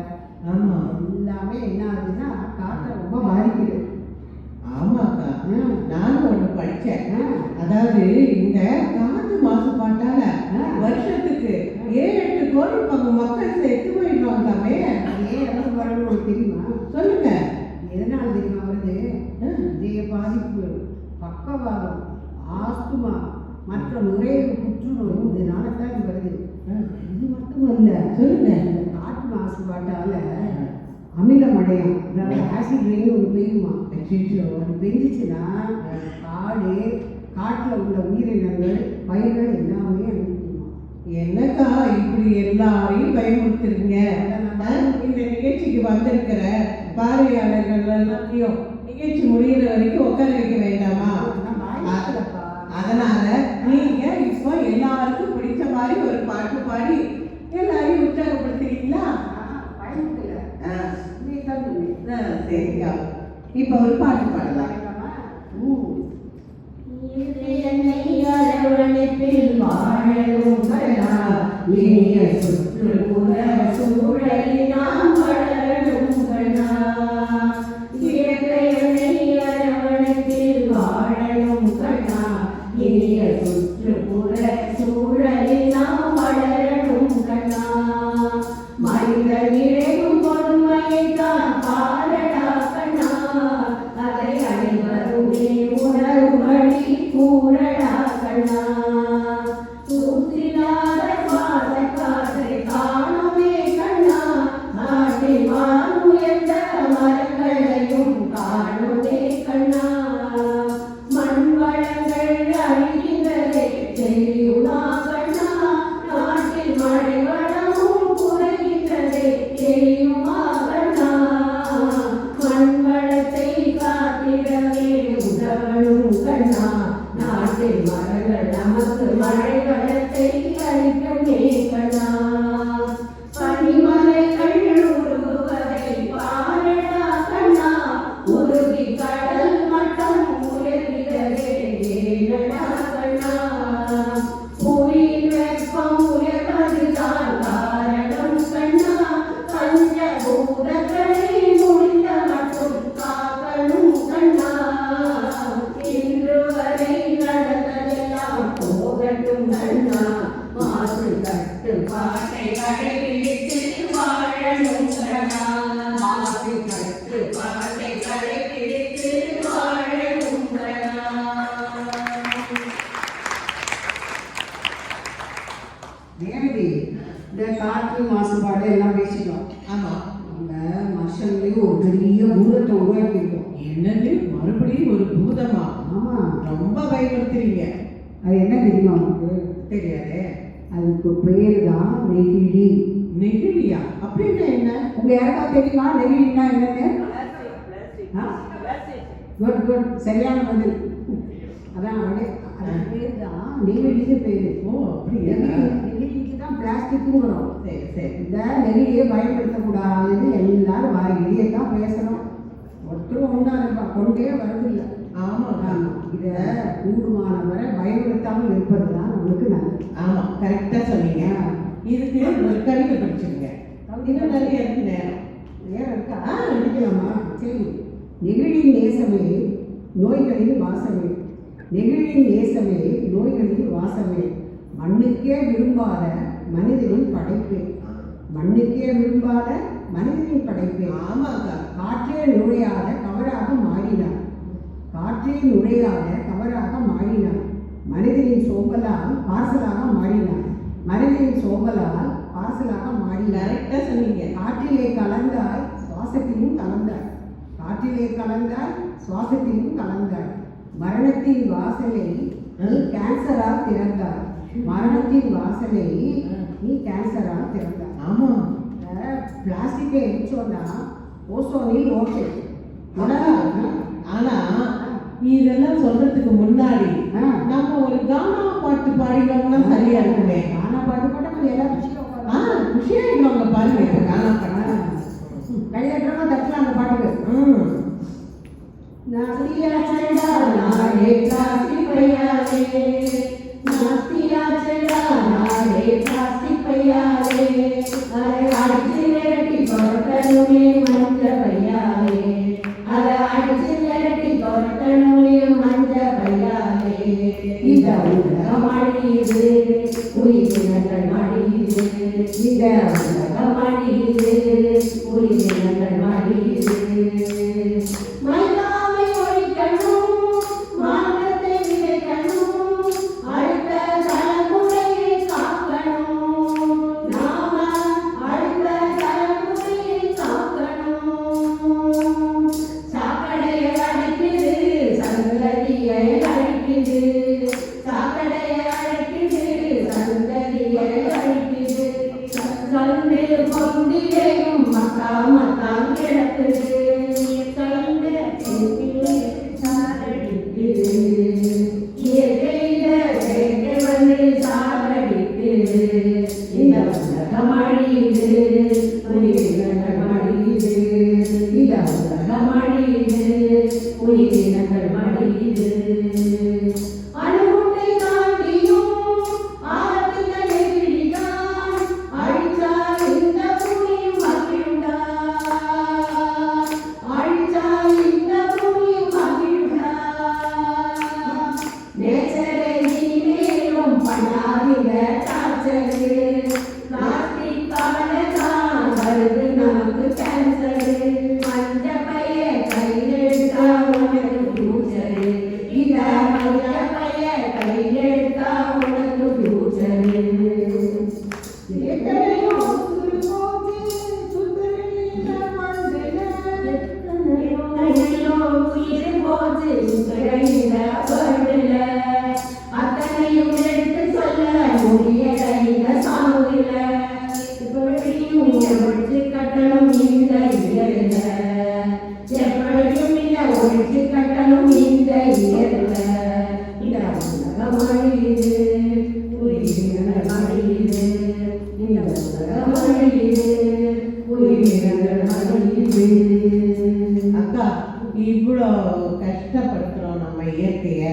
எல்லாமே என்ன ஆகுதுன்னா காற்றை ரொம்ப பாதிக்குது. ஆமாக்கா, நானும் ஒண்ணு படிச்சேன். அதாவது இந்த காற்று மாசுபாட்டால வருஷத்துக்கு 7-8 கோடி மக்கள் செத்து போயிடுவாங்களாமே. ஏன் எவ்வளவு வரணும் உங்களுக்கு தெரியுமா? சொல்லுங்க. எதனால தெரியுமா வருது? இதய பாதிப்பு, பக்கவாதம், ஆஸ்துமா, மற்ற நுரையீரல் புற்றுநோய் இதனால தான் இது வருது. இது மட்டும் இல்ல, சொல்லுங்க. இந்த காற்று மாசுபாட்டால அமில மழையம், அதாவது ஆசிட் ரெயின் ஒன்று பெய்யுமா. அது பெஞ்சிச்சுன்னா காட்டில் உள்ள உயிரினங்கள், பயிர்கள் எல்லாமே அழிஞ்சிக்குமா. என்னக்கா இப்படி எல்லாரையும் பயமுறுத்துறீங்க? இந்த நிகழ்ச்சிக்கு வந்திருக்கிற பார்வையாளர்கள் எல்லாத்தையும் நிகழ்ச்சி முடிகிற வரைக்கும் உட்கார வைக்க வேண்டாமா? அதனால நீங்க இப்போ எல்லாருக்கும் பிடிச்ச மாதிரி பாடி எல்லாரையும் உற்சாகப்படுத்துறீங்களா? பயன்படல நீ தான் சரிக்கா. இப்போ ஒரு பாட்டு பாடலாம். அரவணைப்பில் வாழலும் கண்ணா, இனிய சுற்றுப்புற சூழலில் நாம் வளரலும் கண்ணா. இயற்கையனை அரவணைப்பில் வாழலும் கண்ணா, இனிய சுற்றுப்புற சூழலில் நாம் வளரலும் கண்ணா. மனிதன் இழைக்கும் கொடுமையை தான் பாரடா கண்ணா, அதை அனைவருமே உணர்வுபடி கூறடா கண்ணா. சூத்திராத பாத காற்றை காணுமே கண்ணா, நாட்டில் வாழும் எந்த மரங்களையும் காணுமே கண்ணா. மண் வளங்கள் அழிகின்றதை தெரியுமா கண்ணா, நாட்டில் மழை வளமும் குறைகின்றதை தெரியுமா கண்ணா. மண் வளத்தை காத்திடவே உதவணும் கண்ணா, நாட்டில் மரங்கள் நமக்கு மழை வளத்தை அளிக்கவே கண்ணா. பனிமலைகள் உருகுவதை பாரடா கண்ணா, உருகி கடல் மட்டம் உயர்கிறதே ஏனடா கண்ணா. புவியின் வெப்பம் உயர்வதுதான் காரணம் கண்ணா, பஞ்சபூதங்களை முடிந்த மட்டும் காக்கணும் கண்ணா. இன்று வரை நடந்ததெல்லாம் போகட்டும் கண்ணா, மாசு கட்டுப்பாட்டை கடைபிடித்து வாழணும் கண்ணா. மாசு கட்டுப்பாட்டை கடைபிடித்து வாழணும் கண்ணா. நேரடி இந்த காற்று மாசுபாடு எல்லாம் பேசிட்டோம். ஆமா. அந்த மனுஷன்லேயும் ஒரு பெரிய பூதத்தை உருவாக்கியிருக்கோம். என்னது மறுபடியும் ஒரு பூதமா? ஆமாம், ரொம்ப பயன்படுத்துறீங்க. அது என்ன தெரியுமா உங்களுக்கு? தெரியாதே. அதுக்கு பேர் தான் நெகிழி. நெகிழியா? அப்படின்னா என்ன? உங்க யாருக்கா தெரியுமா நெகிழின்னா என்னன்னு? குட் குட், சரியான பதில். அதான் அது பேர் தான் நெகிழின்னு பேரு. ஓ அப்படியா? நெகிழிக்கு தான் பிளாஸ்டிக்கும் வரும். சரி சரி. இந்த நெகிழியை பயன்படுத்தக்கூடாதுன்னு எல்லாரும் வெளியே தான் பேசணும். ஒருத்தரும் ஒன்றா இருப்பா, கொண்டே வரதில்லை. ஆமா ஆமா. இதை கூடுமான வரை பயன்படுத்தாமல் இருப்பது தான் நம்மளுக்கு நல்லது. ஆமா, கரெக்டா சொன்னீங்க. இதுக்கு ஒரு கவிதை படிச்சிருங்க. இன்னும் நிறைய இருக்கு நேரம். நேரம் இருக்கா? அடிக்கலாமா? சரி. நெகிழின் நேசமே நோய்களின் வாசமே, நெகிழின் நேசமே நோய்களின் வாசமே, மண்ணுக்கே விரும்பாத மனிதனின் படைப்பே, மண்ணுக்கே விரும்பாத மனிதனின் படைப்பே. ஆமாக்கா. காற்றே நுழையாத கவராக மாறினார், காற்றே நுழையாத கவராக மாறினார், மனிதனின் சோம்பலால் பார்சலாக மாறினார், மனிதனின் சோம்பலால் பார்சலாக மாறினார். கரெக்டா சொன்னீங்க. காற்றிலே கலந்தாய் சுவாசத்திலும் கலந்தாய், காற்றிலே கலந்தாய் சுவாசத்திலும் கலந்தாய், மரணத்தின் வாசலை நீ கேன்சரால் திறந்தாய், மரணத்தின் வாசலை நீ கேன்சரால் திறந்தாய். ஆமா. பிளாஸ்டிக்கை எரிச்சோன்னா ஓசோனில் ஓட்டை. ஆனா இதெல்லாம் சொல்றதுக்கு முன்னாடி நம்ம ஒரு கானா பாட்டு பாடினோம்னா சரியா இருக்குமே. கானா பாட்டு பாட்டா நம்ம எல்லா விஷயம் குஷியாயிடுவாங்க பாருங்க. இப்ப கானா பாட்டு கையற்றமா தட்டலாம் அந்த பாட்டுக்கு. நாஸ்தியா செண்டா நாளே பிளாஸ்டிக் பையாலே, நாஸ்தியா செண்டா நாளே பிளாஸ்டிக் பையாலே, அதை அடிச்சு நிரட்டி பொருட்டணுமே மஞ்ச பையாலே, அதை அடிச்சு நிரட்டி பொருட்டணுமே மஞ்ச பையாலே. இந்த உலகம் அழியுது, உயிரினங்கள் மடியுது, இந்த உலகம் அழியுது, உயிரினங்கள் மடியுது. மைதாவை ஒழிக்கணும் உயிரினங்கள் மடியுது. அணுகுண்டை தாண்டியும் ஆழத்தில நெகிழிதான் அழிச்சால் இந்த பூமியும் மகிழ்ந்தா. அழிச்சால் இந்த பூமியும் மகிழ்ந்தா. நேச்சரை இனிமேலும் பண்ணாதீங்க டார்ச்சரு. பிளாஸ்டிக்கால தான் வருது நமக்கு கேன்சரு. மஞ்ச பைய கையெடுத்தா உனக்கு ஃபியூச்சரு. இத மஞ்ச பைய கையெடுத்தா உனக்கு ஃபியூச்சரு. எத்தனையோ உசுறு போச்சு சுந்தரில மண்ணுல. எத்தனையோ உயிர் போச்சு சுந்தரில வேர்ல்டுல. அத்தனையும் எடுத்து சொல்ல முடியல இந்த சாங்குல. எப்படியும் ஒழிச்சு கட்டணும் இந்த இயல்ல. எப்படியும் இல்ல ஒழிச்சு கட்டணும் இந்த இயல்ல. இந்த உலகம் அழியுது உயிரினங்கள் அழியுது. இந்த உலகம் அழியுது உயிரினங்கள் அழியுது. அக்கா, இவ்வளோ கஷ்டப்படுத்துறோம் நம்ம இயற்கைய,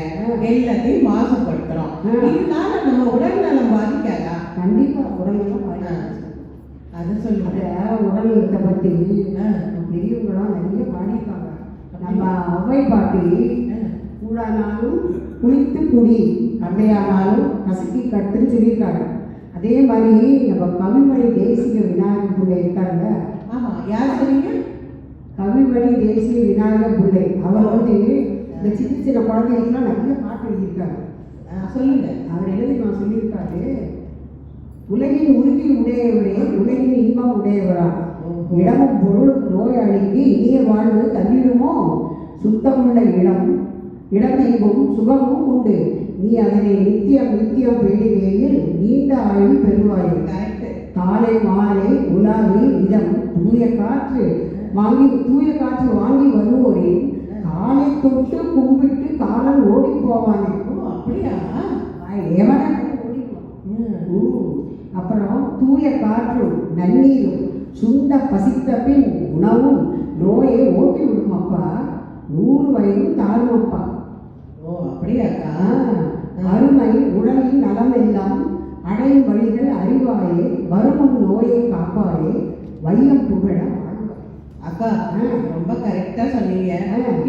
எல்லாத்தையும் மாசுபடுத்துறோம். இதனால நம்ம உடல் நலம் பாதிக்காதா? கண்டிப்பா உடம்பெல்லாம் பாதிக்காது. அதை சொல்லுங்க. அத உடல் நலத்தை பற்றி பெரியவங்களாம் நிறைய பாடியிருக்காங்க. நம்ம அவ்வை பாட்டி கூடானாலும் குளித்து குடி, கண்டையானாலும் கசக்கி கட்டுன்னு சொல்லியிருக்காங்க. அதே மாதிரி நம்ம கவிமணி தேசிய விநாயகர் பிள்ளை இருக்காங்க. ஆமா, யார் சொன்னீங்க? கவிமணி தேசிய விநாயகர் பிள்ளை. அவர் வந்து இந்த சின்ன சின்ன குழந்தைகளுக்குலாம் நிறைய பாட்டு எழுதியிருக்காரு. சொல்லுங்க. அவர் எழுதி நான் சொல்லியிருக்காரு, உலகின் உறுதி உடையவரே உலகின் இன்பம் உடையவரா, இடமும் பொருள் நோயாளிக்கு இனிய வாழ்வு தந்திடுமோ, சுத்தமுள்ள இடம் எங்கும் சுகமும் உண்டு, நீ அதனை நித்தியம் நித்தியம் பேடுகையில் நீண்ட ஆயுள் பெறுவாய். காலை மாலை உலாவி இதம் தூய காற்று வாங்கி வருவோரின் காலை தொட்டு கும்பிட்டு காலன் ஓடி போவானே. அப்படியா? எவன ஓடிடுவான். அப்புறம் தூய காற்றும் நன்னீரும் சுண்ட பசித்த பின் உணவும் நோயை ஓட்டி விடுமப்பா, 100 வயதும் தாழுமப்பா. ஓ, அப்படியாக்கா? அருமை உடலின் நலம் எல்லாம் அடையும் வழிகள் அறிவாயே, வருமும் நோயை காப்பாயே, வையம் புகழ வாழ்வாய். அக்கா, ரொம்ப கரெக்டா சொன்னீங்க.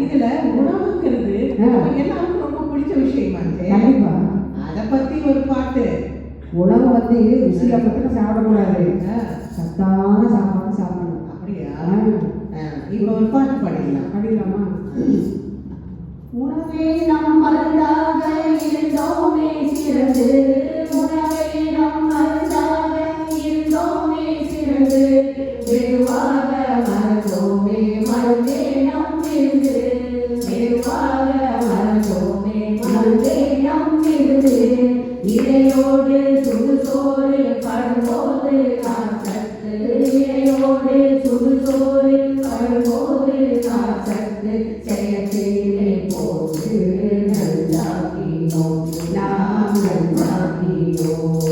இதுல உணவுங்கிறது எல்லாருக்கும் ரொம்ப பிடிச்ச விஷயமாச்சு. கண்டிப்பா அதை பத்தி ஒரு பாட்டு. உணவு வந்து ருசியை பற்றி சாப்பிடக்கூடாது, சத்தான சாப்பாடு சாப்பிடணும். அப்படியா? இப்போ ஒரு பாட்டு பாடிக்கலாம். படிக்கலாமா? உணவே நம் மருந்தாக இருந்தோமே சிறந்து. உணவே நம் மருந்தாக இருந்தோமே சிறந்து. வெறுவாக மறந்தோமே மருந்தே நம் விருந்து. வெறுவாக மறந்தோமே மருந்தே நம் விருந்து. இடையோடு சுடுசோறு படும்போது காசத்து. இடையோடு சுடுசோறு படும்போது காசத்து. செயற்கையிலே போது நல்லாக்கினோம் நாம் நல்லாக்கினோம்.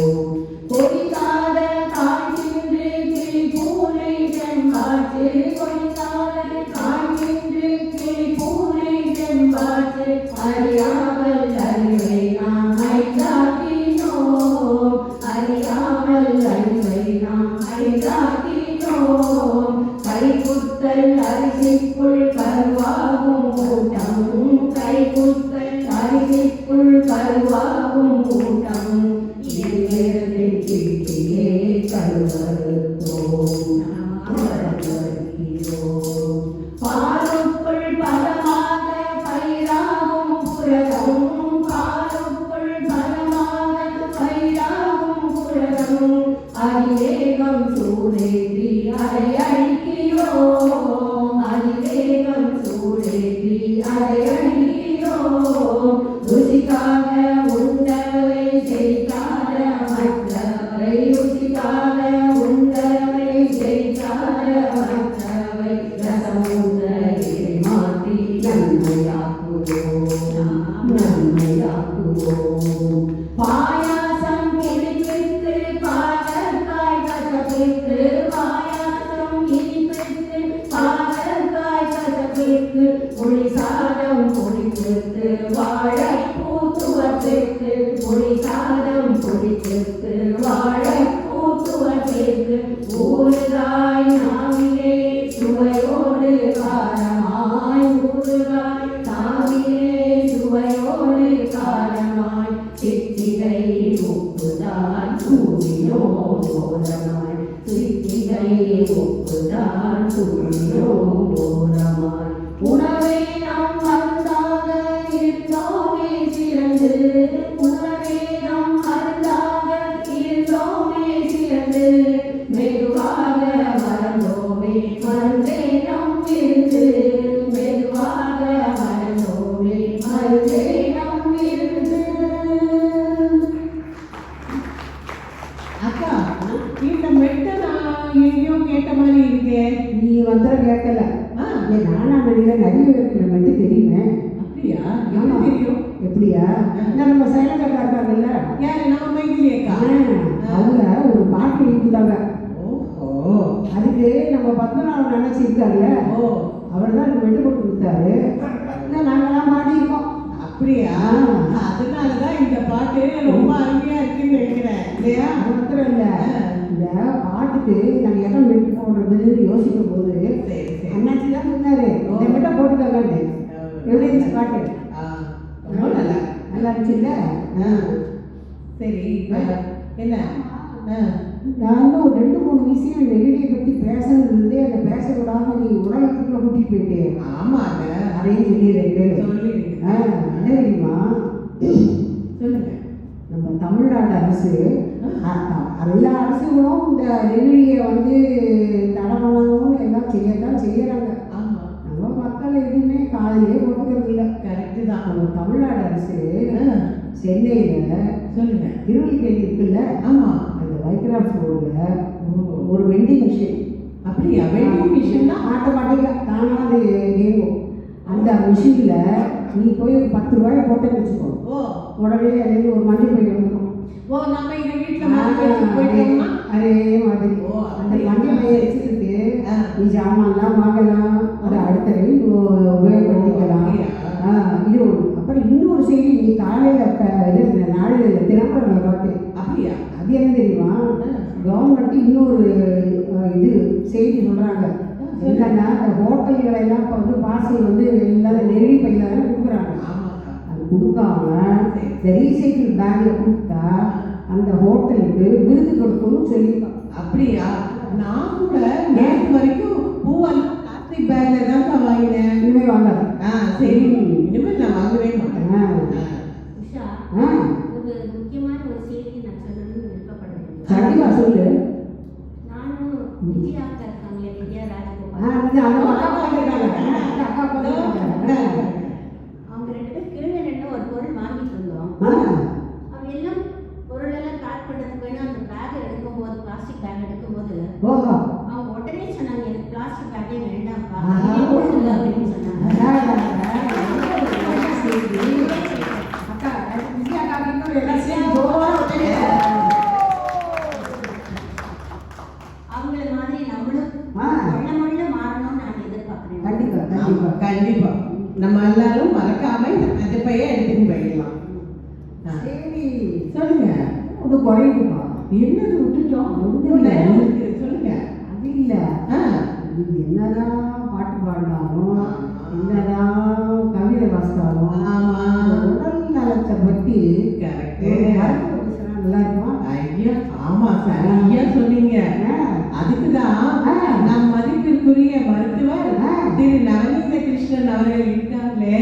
கொடிக்காத காய்கின்று கிளி பூனை செம்பாற்று. கொடிக்காத காய்கின்று கிளி பூனை செம்பாற்று. அறியாமல் அறிவை நாம் ஐந்தாக்கினோம். அறியாமல் அறிவை நாம் ஐந்தாக்கினோம். கைக்குத்தல் அரிசிக்குள் கருவாகும் கூட்டம். கைக்குத்தல் அரிசிக்குள் கருவாகும் கூட்டம். இங்கிருந்து கிட்டியே கருவறுத்தோம் வருகிறோம். பாலுக்குள் பதமாக பயிராகும் புரதம். பாலுக்குள் பதமாக பயிராகும் புரதம். அதிவேகம் சூடேற்றி அதை அழிக்கிறோம். அதிவேகம் சூடேற்றி அதை அழிக்கிறோம். ருசிக்காக உண்டவை செய்தாத மற்றவை. ருசிக்காக உண்டவை செய்தாத மற்றவை. ரசமுண்டை மாற்றி நன்மையாக்குவோம் நன்மையாக்குவோம். பாயாசம் இனிப்பிற்கு பாகற்காய் கசப்பிற்கு. பாயாசம் இனிப்பிற்கு பாகற்காய் கசப்பிற்கு. புளி சாதம் சித்திகை உப்புதான் சூழியோ ஓரமாய் சித்திகை உப்புதான் சூழியோ ஓரமாய் உணவே நாம் மருந்தாக இருந்தோமே சிறந்து உணவே நாம் மருந்தாக இருந்தோமே சிறந்து மெதுவாக மறந்தோமே மருந்தே நம் இருந்து மெதுவாக மறந்தோமே மருந்தே நம் இருந்து. அக்கா இந்த மெட்டை நான் எங்கேயோ கேட்ட மாதிரி இருக்கே. நீ மந்திரம் கேட்கல. ஆ, என் நானாமணியில் நிறைய பேருக்கு மட்டும் தெரியுமே. அப்படியா? ஆமா. எனக்கு தெரியும். எப்படியா? நம்ம சைலண்டாக இருக்காங்கல்ல, யாரு நம்ம மைதிலி அக்கா? அவங்க ஒரு பாட்டு எழுதிட்டாங்க. ஓஹோ. அதுக்கு நம்ம பத்மநாபன் நினைச்சிருக்காருல்ல, ஓ, அவர் தான் மெட்டு போட்டு கொடுத்தாரு. நாங்களாம் பாடியிருக்கோம். அப்படியா? அதனாலதான் இந்த பாட்டு ரொம்ப அருமையா இருக்குன்னு நினைக்கிறேன் இல்லையா? அது மாத்திரம் இல்லை, இந்த பாட்டுக்கு நாங்கள் எதை மெட்டு போடுறதுன்னு யோசிக்கும் போது சரி, சரி. அண்ணாச்சி தான் சொன்னாரு, இந்த மெட்டை போட்டுக்காங்கன்னு. எப்படி இருந்துச்சு பாட்டு? ஆ, ரொம்ப நல்லா. நல்லா இருந்துச்சுல்ல? ஆ, சரி. இப்ப என்ன? ஆ, நானும் ஒரு 2-3 விஷயம் நெகிழியை பற்றி பேசணுன்னு அந்த பேச விடாம நீ உலகத்துக்குள்ள கூட்டிட்டு போயிட்டே. ஆமாங்க. அதையும் சொல்லிடுறேன். சொல்லிடுங்க. என்ன தெரியுமா, சொல்லுங்க. நம்ம தமிழ்நாடு அரசு எல்லா அரசுகளும் இந்த நெகிழியை வந்து தடை பண்ணணும்னு எல்லாம் செய்யத்தான் செய்யறாங்க. ஆமா, நம்ம மக்கள் எதுவுமே காலையிலே போட்டுக்கிறது இல்லை. கரெக்டு தான். நம்ம தமிழ்நாடு அரசு ஆ, சென்னையில் சொல்லுங்க. திருவள்ளிக்கேணி இருக்குல்ல, ஆமா. அந்த வைக்ராஃப்ட் ரோடில் ஓ, ஒரு வெண்டிங் மிஷின் அப்படியா? வெண்டிங் மிஷின்னா? ஆட்டோமேட்டிக்காக தானாக அது இயங்கும். அந்த மிஷினில் நீ போய் ஒரு 10 ரூபாயை போட்டேன்னு வச்சுக்கோ, ஓ, உடனே அதுலேருந்து ஒரு மஞ்சள் பை வந்துடும். ஓ, நம்ம இந்த வீட்டுல மாத்தி வச்சு போயிட்டோம்னா? அதே மாதிரி ஓ, அந்த அப்படியா? மஞ்சள் பையை வச்சுக்கிட்டு ஆ. நீ சாமான்லாம் வாங்கலாம், அதை அடுத்த ரயில் உபயோகப்படுத்திக்கலாம். இது ஒன்று. அப்புறம் இன்னொரு செய்தி, நீ காலையில் இது நாளில் தினமரங்களை பார்த்தேன். அப்படியா? அது என்ன தெரியுமா, கவர்மெண்ட் இன்னொரு இது செய்தி சொல்கிறாங்க. என்னன்னா, இந்த ஹோட்டல்களை எல்லாம் இப்போ வந்து பார்சல் வந்து எல்லாரும் நெருங்கி பையில கொடுக்குறாங்க. ஆமாக்கா. அது கொடுக்காம இந்த ரீசைக்கிள் பேக்கில் கொடுத்தா அந்த ஹோட்டலுக்கு விருது கொடுக்கணும்னு சொல்லியிருக்காங்க. அப்படியா? நான் கூட நேற்று வரைக்கும் பூவெல்லாம் பிளாஸ்டிக் பேக்ல தான் வாங்கினேன். இனிமேல் வாங்காது. சரி, இனிமேல் நான் வாங்கவே மாட்டேன். உஷா, ஆ ஒரு முக்கியமான ஒரு செய்தி நான் சொல்லணும்னு விருப்பப்படுறேன். கண்டிப்பா சொல்லு. நானும் விஜயா அக்கா இருக்காங்களே, விஜயா ராஜகோபால், இது அந்த அக்கா பார்த்துருக்காங்க. அக்கா பார்த்துருக்காங்க. அவங்க 2 பேர் கீழே நின்று ஒரு பொருள் வாங்கிட்டு இருந்தோம். அவங்க எல்லாம் பொருளெல்லாம் பேக் பண்ணுறதுக்கு வேணும். அந்த பேக் எடுக்கும்போது, பிளாஸ்டிக் பேக் எடுக்கும்போது ஓஹோ. அவங்க உடனே சொன்னாங்க, எனக்கு பிளாஸ்டிக் பேக்கே வேண்டாம்ப்பா, ஆஹா. இதே கொடுங்க அப்படின்னு சொன்னாங்க. அக்கா விஜயா அக்கா இன்னொரு எல்லாம் சேர்ந்து ஜோரா ஒரே. அவங்கள மாதிரி நம்மளும் மொள்ள மாறணும்னு நான் எதிர்பார்க்குறேன். கண்டிப்பா ஆமா, கண்டிப்பா. கண்டிப்பா. நம்ம எல்லாரும் மறக்காம இந்த மஞ்சப்பைய எடுத்துன்னு போயிடலாம். சரி, சொல்லுங்க. அது குறையுதுப்பா. என்னது விட்டுட்டோம்? ஒண்ணும் இல்ல. சொல்லுங்க. அது இல்லை, ஆ, நீ என்னதான் பாட்டு பாடினாலும் ஆமா. என்னதான் கவிதை வாசித்தாலும் ஆமா, உடல் நலத்தை பற்றி கரெக்ட். மருத்துவ பேசுனா நல்லா இருக்குமா? ஐயா, ஆமா, சரியா சொன்னீங்க. அதுக்குதான் நம் மதிப்பிற்குரிய மருத்துவர் திரு நவநீத கிருஷ்ணன் அவர்கள் இருக்காங்களே,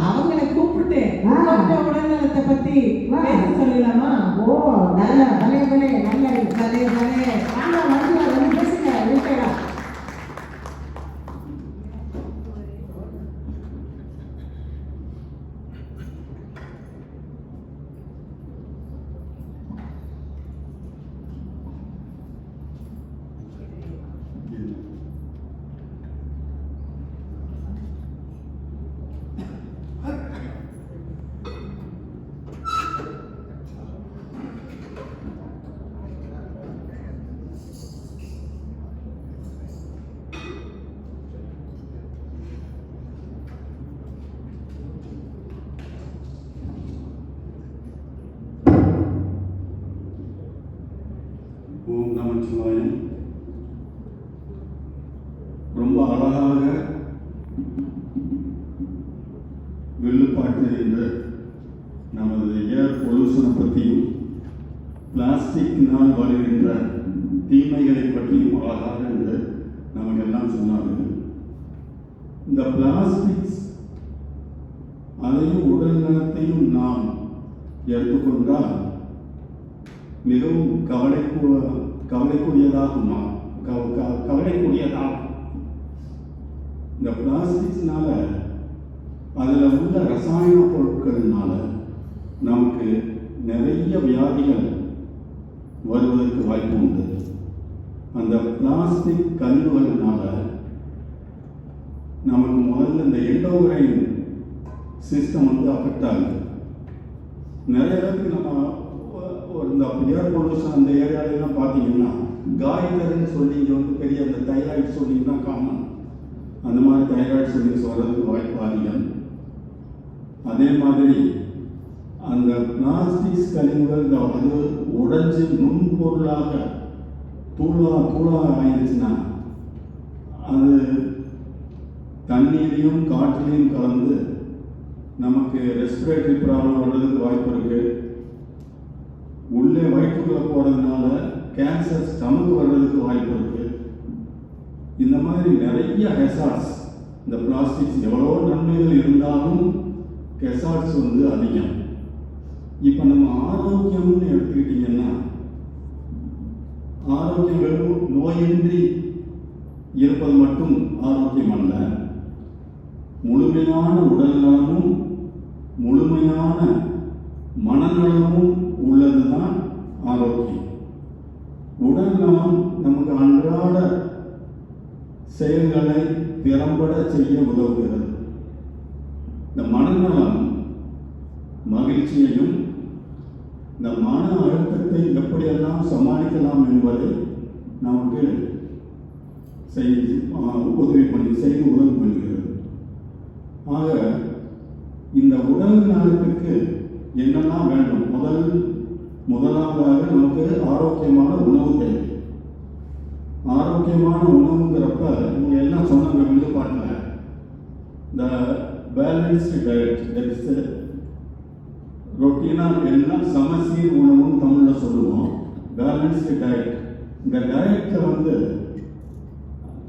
அவங்களை கூப்பிட்டு கொஞ்சம் உடல்நலத்தை பத்தி பேச சொல்லலாமா? ஓ, நல்ல பலே பலே நல்ல பலே பலே. வாங்க மருத்துவர் வந்து பேசுங்க. இருக்கா? ஓம் நமச்சிவாயம். ரொம்ப அழகாக வில்லுப்பாட்டு என்ற நமது ஏர் பொல்யூஷனை பற்றியும் பிளாஸ்டிக்னால் வருகின்ற தீமைகளை பற்றியும் அழகாக என்று நமக்கெல்லாம் சொன்னார்கள். இந்த பிளாஸ்டிக்ஸ் அதையும் உடல் நலத்தையும் நாம் எடுத்துக்கொண்டால் மிகவும் கவலைக்குரியதாகும். இந்த பிளாஸ்டிக்ஸ்னால அதில் உள்ள ரசாயன பொருட்கள்னால நமக்கு நிறைய வியாதிகள் வருவதற்கு வாய்ப்பு உண்டு. அந்த பிளாஸ்டிக் கழிவுகள்னால நமக்கு முதல்ல இந்த எண்டோகிரைன் சிஸ்டம் அஃபெக்ட் ஆகுது. நிறைய பேருக்கு நம்ம இந்த ஏர் பொல்யூஷன் அந்த ஏரியாலெல்லாம் பார்த்தீங்கன்னா காய்கறின்னு சொல்லி இங்கே பெரிய அந்த தைராய்டு சொல்லிங்கன்னா காமன். அந்த மாதிரி தைராய்டு சொல்லி வர்றதுக்கு வாய்ப்பு அதிகம். அதே மாதிரி அந்த பிளாஸ்டிக்ஸ் கழிவுகள் அது உடைஞ்சு நுண்பொருளாக தூளாக ஆயிடுச்சுன்னா அது தண்ணீரையும் காற்றிலையும் கலந்து நமக்கு ரெஸ்பிரேட்டரி ப்ராப்ளம் வர்றதுக்கு வாய்ப்பு இருக்கு. உள்ளே வயிற்றுக்குள்ள போறதுனால கேன்சர் ஸ்டமக் வர்றதுக்கு வாய்ப்பு இருக்கு. இந்த மாதிரி நிறைய ஹெசார்ட்ஸ் இந்த பிளாஸ்டிக்ஸ் எவ்வளோ நன்மைகள் இருந்தாலும் ஹெசார்ட்ஸ் அதிகம். இப்போ நம்ம ஆரோக்கியம்னு எடுத்துக்கிட்டீங்கன்னா ஆரோக்கியம் வெறும் நோயின்றி இருப்பது மட்டும் ஆரோக்கியம் அல்ல, முழுமையான உடல் நலமும் முழுமையான மனநலமும் உள்ளதுதான் ஆரோக்கியம். உடல் நலம் நமக்கு அன்றாட செயல்களை திறம்பட செய்ய உதவுகிறது. இந்த மனநலம் மகிழ்ச்சியையும் இந்த மன அழுத்தத்தை எப்படியெல்லாம் சமாளிக்கலாம் என்பதை நமக்கு உதவி பண்ணுகிறது. ஆக இந்த உடல் நலத்துக்கு என்னெல்லாம் வேண்டும்? முதலாவதாக நமக்கு ஆரோக்கியமான உணவு தேவை. ஆரோக்கியமான உணவுங்கிறப்ப இவங்க எல்லாம் சொன்னாங்க வில்லுப்பாட்டில், இந்த பேலன்ஸ்டு டயட், ரொட்டீனாக எல்லாம் சமசீர் உணவுன்னு தமிழில் சொல்லுவோம். Balanced diet. இந்த டயட்டில்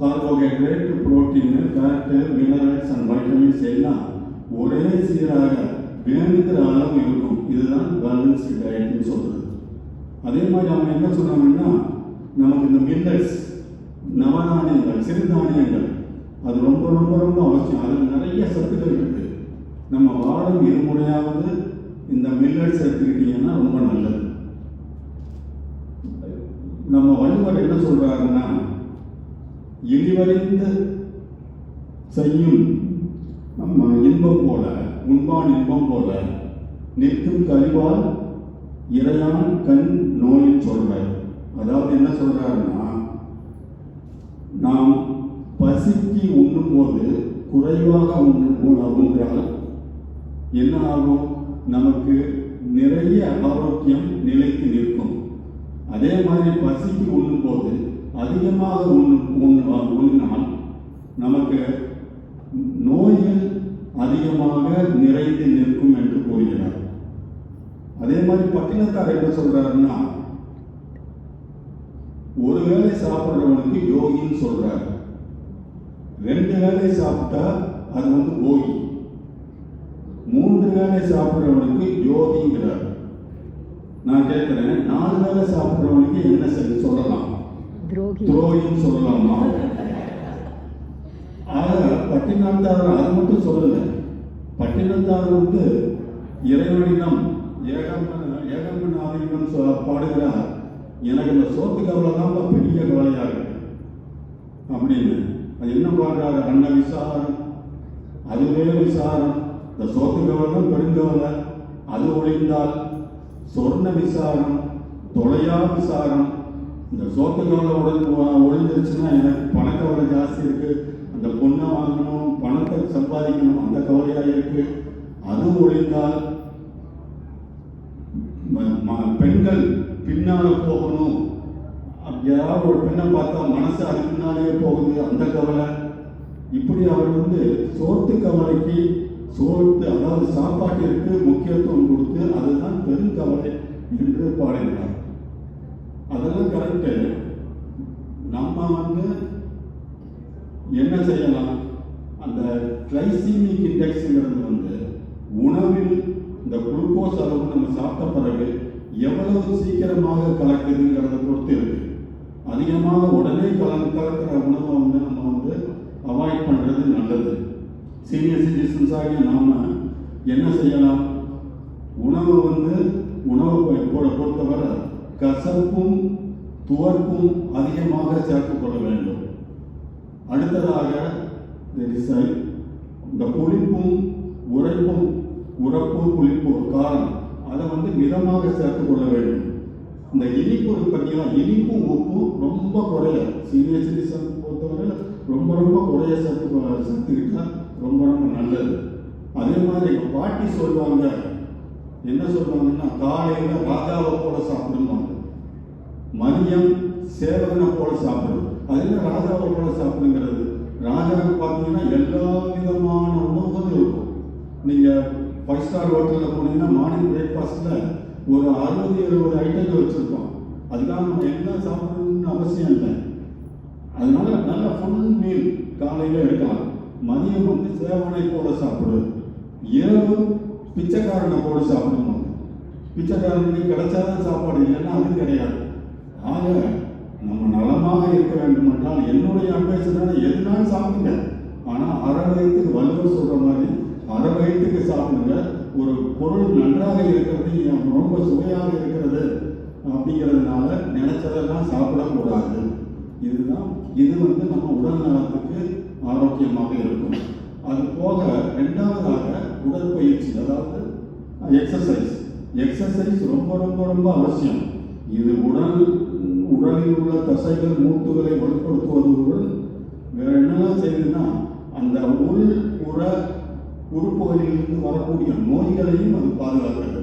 carbohydrate, protein, fat, minerals and vitamins எல்லாம் ஒரே சீராக வேணுங்கிற அளவு இருக்கும். இதுதான் பேலன்ஸ்டு டயட்னு சொல்றது. அதே மாதிரி அவங்க என்ன சொன்னாங்கன்னா, நமக்கு இந்த மில்லட்ஸ், நவதானியங்கள், சிறுதானியங்கள் அது ரொம்ப ரொம்ப ரொம்ப அவசியம். அதில் நிறைய சத்துக்கள் இருக்கு. நம்ம வாரம் இருமுறையாவது இந்த மில்லட்ஸ் எடுத்துக்கிட்டீங்கன்னா ரொம்ப நல்லது. நம்ம வள்ளுவர் என்ன சொல்றாருன்னா, இழிவறிந்து செய்யும் இன்பம் போல, உண்பான் இன்பம் போல நிற்கும் கழிவால் இறையான் கண் நோயின் சொல்றார். அதாவது என்ன சொல்றாருன்னா, நாம் பசிக்கு உண்ணும் போது குறைவாக உண்டால் என்ன ஆகும்? நமக்கு நிறைய ஆரோக்கியம் நிலைத்து நிற்கும். அதே மாதிரி பசிக்கு உண்ணும் போது அதிகமாக உண்ணினால் நமக்கு நோய்கள் அதிகமாக நிறைந்து நிற்கும் என்று கூறுகிறார். அதே மாதிரி பட்டினத்தார் என்ன சொல்றாருன்னா, ஒரு வேளை சாப்பிட்றவனுக்கு யோகின்னு சொல்றாரு. 2 வேளை சாப்பிட்டா அது போகி. 3 வேளை சாப்பிட்றவனுக்கு யோகிங்கிறார். நான் கேட்கிறேன், 4 வேளை சாப்பிட்றவனுக்கு என்ன சொல்லலாம்? துரோகின்னு சொல்லலாமா? பட்டினத்தார் அது மட்டும் சொல்லல. பட்டினத்தார் இறைவனிடம் ஏகம்பநாதிடம் பாடுகிறார், எனக்கு இந்த சோத்து கவலை தான் பெரிய கவலையா இருக்கு அப்படின்னு. அது என்ன பாடுறாரு? அன்ன விசாரம், அதுவே விசாரம். இந்த சோத்து கவலை தான் பெருங்கவலை, அது ஒழிந்தால் சொர்ண விசாரம், தொலையா விசாரம். இந்த சோத்து கவலை ஒழிஞ்சிருச்சுன்னா எனக்கு பணக்கவலை ஜாஸ்தி இருக்கு, அந்த பொண்ணை வாங்கணும், பணத்தை சம்பாதிக்கணும், அந்த கவலையா இருக்கு. அது ஒழிந்தால் பெண்கள் பின்னால போகணும், யாராவது ஒரு பெண்ணை பார்த்தா மனசு அது பின்னாலே போகுது, அந்த கவலை. இப்படி அவர் சோத்து கவலைக்கு அதாவது சாப்பாட்டிற்கு முக்கியத்துவம் கொடுத்து அதுதான் பெருங்கவலை என்று பாடுகிறார். அதெல்லாம் கரெக்டு. நம்ம என்ன செய்யலாம், அந்த கிளைசிமிக் இண்டெக்ஸ்ங்கிறது உணவில் இந்த குளுக்கோஸ் அளவு நம்ம சாப்பிட்ட பிறகு எவ்வளவு சீக்கிரமாக கலக்குதுங்கிறத பொறுத்து இருக்கு. அதிகமாக உடனே கலக்கிற உணவை நம்ம அவாய்ட் பண்ணுறது நல்லது. சீனியர் சிட்டிசன்ஸ் ஆகிய நாம என்ன செய்யலாம், உணவை பொறுத்தவரை கசப்பும் துவர்ப்பும் அதிகமாக சேர்த்துக் கொள்ள வேண்டும். அடுத்ததாக இந்த புளிப்பும் உரப்பு புளிப்பு காரம் அதை மிதமாக சேர்த்துக் கொள்ள வேண்டும். இந்த இனிப்பு பார்த்தீங்கன்னா இனிப்பும் உப்பும் ரொம்ப குறைய சீனியர் சிட்டிசன் பொறுத்தவரை ரொம்ப குறைய சேர்த்துக்கிட்டா ரொம்ப நல்லது. அதே மாதிரி எங்கள் பாட்டி சொல்லுவாங்க, என்ன சொல்லுவாங்கன்னா, காலையில் ராஜாவை போல சாப்பிடுவாங்க, மதியம் சேவகனை போல சாப்பிடும். அது என்ன ராஜாவை போல சாப்பிடுங்கிறது? ராஜாவுக்கு பார்த்தீங்கன்னா எல்லா விதமான உணவுகளும் இருக்கும். நீங்கள் 5 ஸ்டார் ஹோட்டலில் போனீங்கன்னா மார்னிங் பிரேக்ஃபாஸ்ட்டில் ஒரு 60-70 ஐட்டங்கள் வச்சுருக்கோம். அதுக்காக நம்ம என்ன சாப்பிடணும்னு அவசியம் இல்லை. அதனால நல்ல ஃபுல் மீல் காலையில் எடுக்கலாம். மதியம் சேவனை போல சாப்பிடுவது, இரவு பிச்சைக்காரனை போல சாப்பிடுவாங்க. பிச்சைக்காரனுக்கு கிடைச்சாதான் சாப்பாடு, இல்லைன்னா அது கிடையாது. ஆக நம்ம நலமாக இருக்க வேண்டும் என்றால் என்னுடைய அட்வைஸ்னால எதுனாலும் சாப்பிடுங்க. ஆனால் அரை வயிற்றுக்கு வள்ளுவர் சொல்ற மாதிரி அரை வயிற்றுக்கு சாப்பிடுங்க. ஒரு பொருள் நன்றாக இருக்கிறது, ரொம்ப சுவையாக இருக்கிறது அப்படிங்கிறதுனால நினைச்சதெல்லாம் சாப்பிடக்கூடாது. இது நம்ம உடல் நலத்துக்கு ஆரோக்கியமாக இருக்கும். அது போக இரண்டாவதாக உடற்பயிற்சி, அதாவது எக்ஸசைஸ் ரொம்ப அவசியம். இது உடலில் உள்ள தசைகள் மூட்டுகளை வலுப்படுத்துவதுடன் வேற என்னெல்லாம் செய்யுதுன்னா அந்த உள்புற உறுப்புகளிலிருந்து வரக்கூடிய நோய்களையும் அது பாதுகாக்கிறது.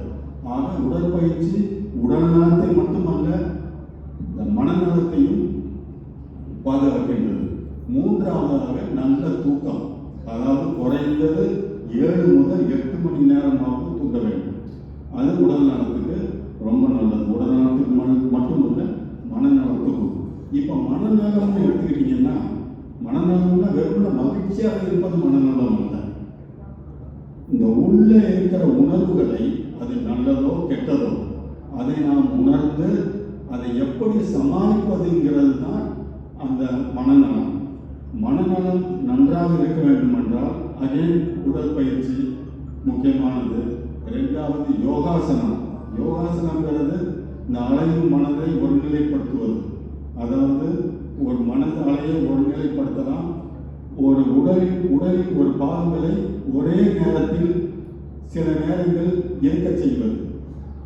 ஆக உடற்பயிற்சி உடல் நலத்தை மட்டுமல்ல, இந்த மனநலத்தையும் பாதுகாக்கின்றது. மூன்றாவதாக நல்ல தூக்கம், அதாவது குறைந்தது 7 முதல் 8 மணி நேரமாக தூங்க வேண்டும். அது உடல் நலத்துக்கு ரொம்ப நல்லது. உடல் நலத்துக்கு மட்டுமல்ல, மனநலத்துக்கும். இப்போ மனநலம்னு எடுத்துக்கிட்டீங்கன்னா, மனநலம்னா வெறும் மகிழ்ச்சியாக இருப்பது மனநலம் இல்லை. இந்த உள்ளே இருக்கிற உணர்வுகளை, அது நல்லதோ கெட்டதோ, அதை நாம் உணர்ந்து அதை எப்படி சமாளிப்பதுங்கிறது தான் அந்த மனநலம். மனநலம் நன்றாக இருக்க வேண்டும் என்றால் அகைன் உடற்பயிற்சி முக்கியமானது. இரண்டாவது யோகாசனங்கிறது இந்த அலையும் மனதை ஒருநிலைப்படுத்துவது. அதாவது ஒரு மனது அலையை ஒருநிலைப்படுத்தலாம். ஒரு உடலின் ஒரு பாகங்களை ஒரே நேரத்தில் சில நேரங்கள் இயக்க செய்வது.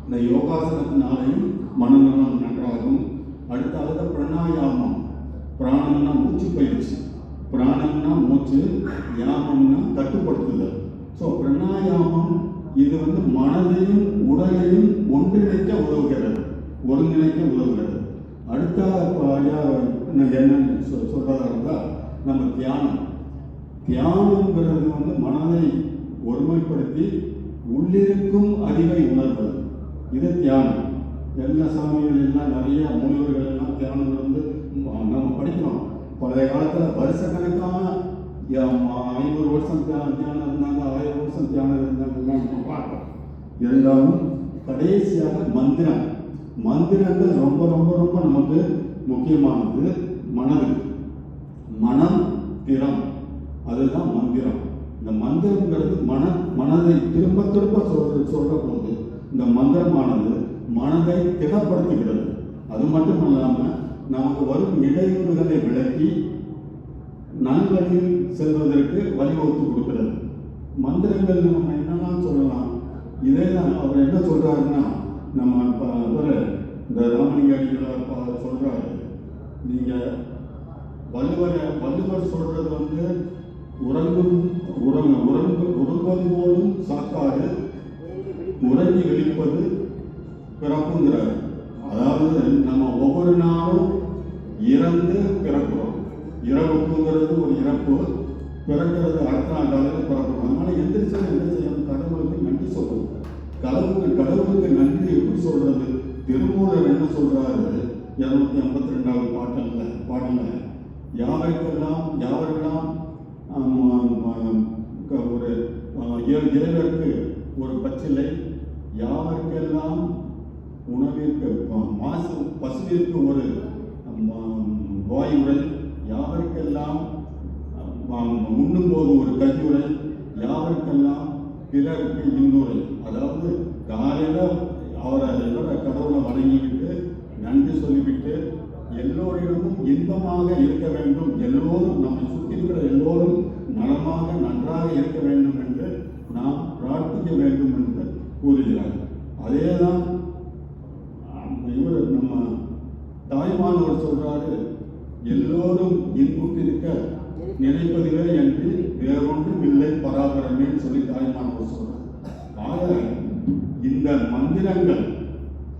இந்த யோகாசனத்தினாலையும் மனநலம் நன்றாகும். அடுத்தாவது பிராணாயாமம். பிராணம்னா மூச்சு பயிற்சி, பிராணம்னா மூச்சு, யாமம்னா கட்டுப்படுத்துதல். ஸோ பிராணாயாமம் இது மனதையும் உடலையும் ஒருங்கிணைக்க உதவுகிறது. அடுத்த என்னன்னு சொல்றதா இருந்தால் நம்ம தியானம்ங்கிறது மனதை ஒருமைப்படுத்தி உள்ளிருக்கும் அறிவை உணர்வது. இது தியானம். எல்லா சாமிகள் எல்லாம் நிறைய முனிவர்கள் எல்லாம் தியானம் நம்ம படிக்கிறோம். பழைய காலத்தில் வருஷக்கணக்கான 500 வருஷம் தியானம் இருந்தாங்க, 1000 வருஷம் தியானம் இருந்தாங்கலாம் நம்ம பார்க்கிறோம். இருந்தாலும் கடைசியாக மந்திரங்கள் ரொம்ப நமக்கு முக்கியமானது. மனம் திறம், அதுதான் மந்திரம். இந்த மந்திரங்கிறது மனதை திரும்ப சொல்ற போது இந்த மந்திரமானது மனதை திடப்படுத்துகிறது. அது மட்டும் இல்லாமல் நமக்கு வரும் இடையூறுகளை விளக்கி நல்வழியில் செல்வதற்கு வழிவகுத்து கொடுக்கிறது. மந்திரங்கள் நம்ம என்னெல்லாம் சொல்லலாம். இதே தான் அவர் என்ன சொல்றாருன்னா, நம்ம இந்த ராமலிங்க அடிகளார் சொல்றாரு, நீங்க வள்ளுவர் சொல்றது உறங்குவது போலும் சாக்காடு, உறங்கி வெளிப்பது பிறப்புங்கிறார். அதாவது நம்ம ஒவ்வொரு நாளும் இறந்து பிறக்கிறோம். இரவு தூங்குறது ஒரு இறப்பு, பிறக்கிறது அடுத்த நாள் காலையில் பிறக்கணும். அதனால எந்திரிச்சா என்ன செய்யணும்? கடவுளுக்கு நன்றி சொல்லணும். கடவுளுக்கு நன்றி எப்படி சொல்றது? திருமூலர் என்ன சொல்றாரு? 252வது பாடல்ல யாவரெல்லாம் ஒரு இறைவருக்கு ஒரு பச்சிலை, யாவருக்கெல்லாம் உணவிற்கு பசுவிற்கு ஒரு வாயுரை, யாவருக்கெல்லாம் உண்ணும்போது ஒரு கதியுரை, யாவருக்கெல்லாம் பிறருக்கு இன்னுரை. அதாவது காலையில அவரை கடவுளை வணங்கிவிட்டு நன்றி சொல்லிவிட்டு எல்லோரிடமும் இன்பமாக இருக்க வேண்டும், எல்லோரும் நம்மை சுற்றி இருக்கிற எல்லோரும் நலமாக நன்றாக இருக்க வேண்டும் என்று நாம் பிரார்த்திக்க வேண்டும் என்று கூறுகிறார். அதேதான் இவர் நம்ம தாய்மானவர் சொல்றாரு, எல்லோரும் இன்புற்றிருக்க நினைப்பதிலே என்று வேறொன்றும் இல்லை பராபரமேன்னு சொல்லி தாய்மானவர் சொல்றார். ஆக இந்த மந்திரங்கள்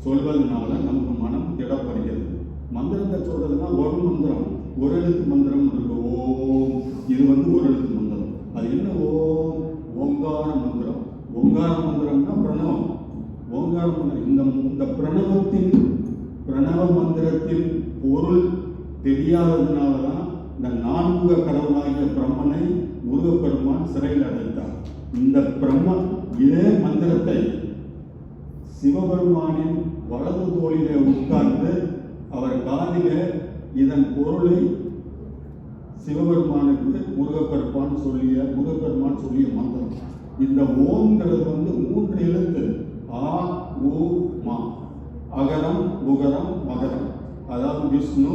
சொல்வதனால நமக்கு மனம் திடப்படுகிறது. மந்திரத்தை சொல்றதுன்னா ஒரு மந்திரம், ஒரு எழுத்து மந்திரம் இருக்கு. ஓம், இது ஒரு எழுத்து மந்திரம். அது என்ன? ஓம், ஓங்கார மந்திரம். ஓங்கார மந்திரம்னா பிரணவம். ஓங்கார மந்திரம் இந்த பிரணவ மந்திரத்தின் பொருள் தெரியாததுனாலதான் இந்த நான்முக கடவுளாகிய பிரம்மனை முருகப்பெருமான் சிறையில் அடைத்தார். இதே மந்திரத்தை சிவபெருமானின் வலது தோளிலே உட்கார்ந்து அவர் காதிலே இதன் பொருளை சிவபெருமானுக்கு முருகப்பெருமான் சொல்லிய மந்திரம். இந்த ஓம்ங்கிறது 3 எழுத்து. ஆ, ஊ, மா. அகரம், உகரம், மகரம். அதாவது விஷ்ணு,